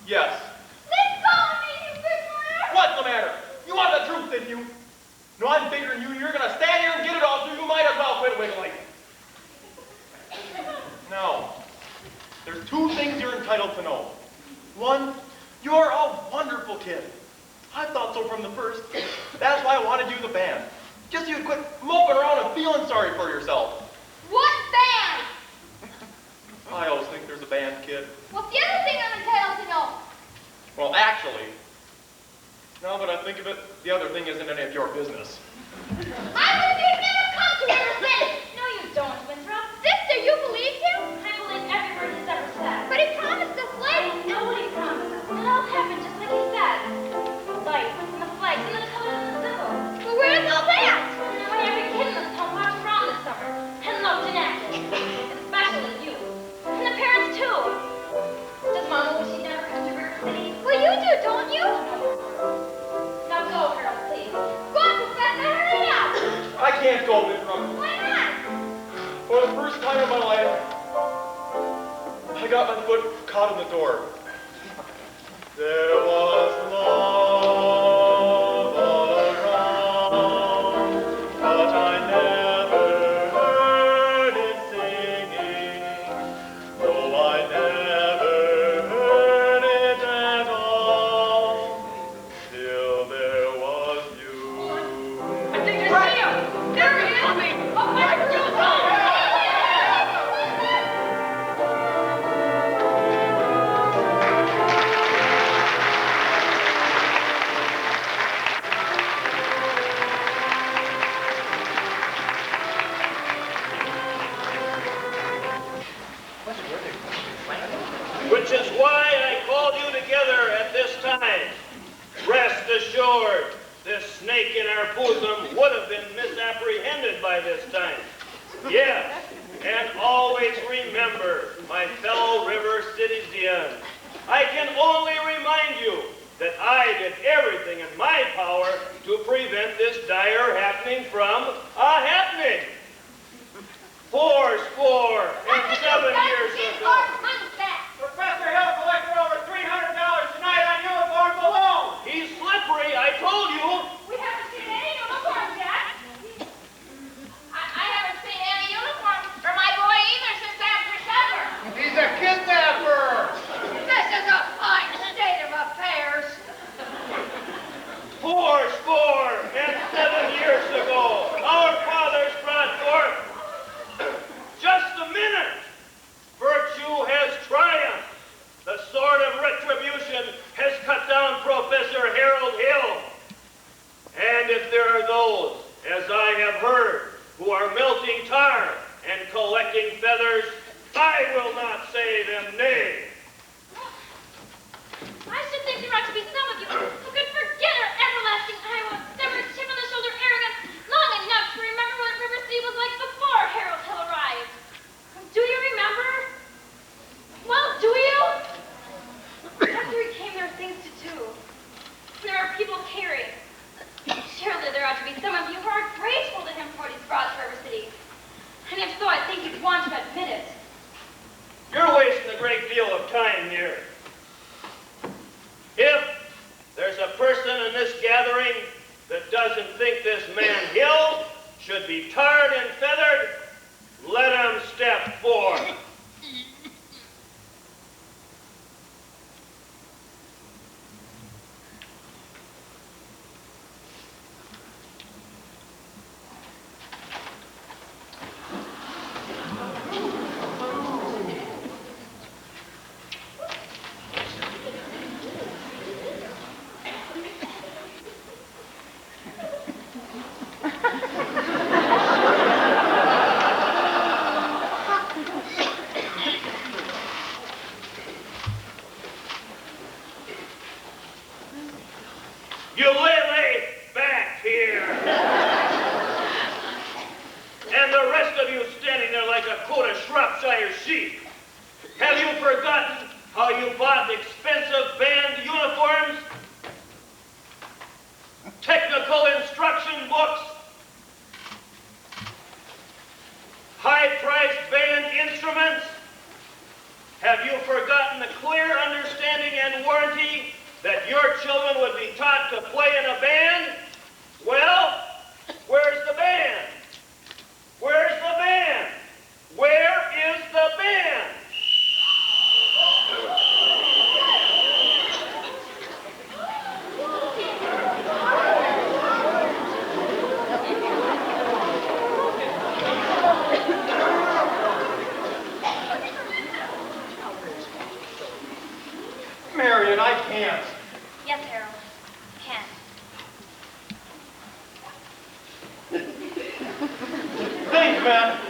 Yes. Let's go, me, you big liar! What's the matter? You want the truth, didn't you? No, I'm bigger than you. You're gonna stand here and get it all, so you might as well quit wiggling. Now, there's two things you're entitled to know. One, you're a wonderful kid. I thought so from the first. That's why I wanted you in the band. Just so you'd quit moping around and feeling sorry for yourself. What band? I always think there's a band, kid. What's the other thing I'm entitled to know? Well, actually, now that I think of it, the other thing isn't any of your business. I believe you'd never come to River City. No, you don't, Winthrop. Sister, you believed him? I believe every word he's ever said. But he promised us life. I know what he promised. And it all happened just like he said. The lights, and the flags, and the colors of the symbol. But where's all that? And now every kid in this town walked around this summer and looked and acted. Especially you. And the parents, too. Does Mama wish he'd never come to River City? Well, you do, don't you? Now go, Harold, please. Go on, Professor, hurry up. I can't go, Winthrop. Why not? For the first time in my life, I got my foot caught in the door. There was love all around, but I never heard it singing. No, I never heard it at all, till there was you. I think I see him. There he is. Oh, my God. Which is why I called you together at this time. Rest assured, this snake in our bosom would have been misapprehended by this time. Yes, and always remember, my fellow River Citizens, I can only remind you that I did everything in my power to prevent this dire happening from a happening. 74 and 7 years ago. Professor Hill collected over $300 tonight on uniforms alone. He's slippery, I told you. We haven't seen any uniforms yet. I haven't seen any uniforms for my boy either since after supper. He's a kidnapper. This is a fine state of affairs. 74 and 7 years ago, our fathers brought forth just a minute. Virtue has triumphed. The sword of retribution has cut down Professor Harold Hill. And if there are those, as I have heard, who are melting tar and collecting feathers, I will not say them nay. I should think there ought to be some of you who could forget our everlasting Iowa, never chip on the shoulder arrogance, long enough to remember what River City was like before Harold Hill arrived. Do you remember? Well, do you? After he came, there are things to do. There are people caring. Surely there ought to be some of you who are grateful to him for what he's brought to River City. And if so, I think you'd want to admit it. You're wasting a great deal of time here. If there's a person in this gathering that doesn't think this man Hill should be tarred and feathered, let him step forth. You lay back here. And the rest of you standing there like a coat of Shropshire sheep. Have you forgotten how you bought expensive band uniforms? Technical instruction books? High-priced band instruments? Have you forgotten the clear understanding and warning that your children would be taught to play in a band? Well, where's the band? Where's the band? Where is the band? Marion, I can't. Yes, Harold. Can. Thanks, man.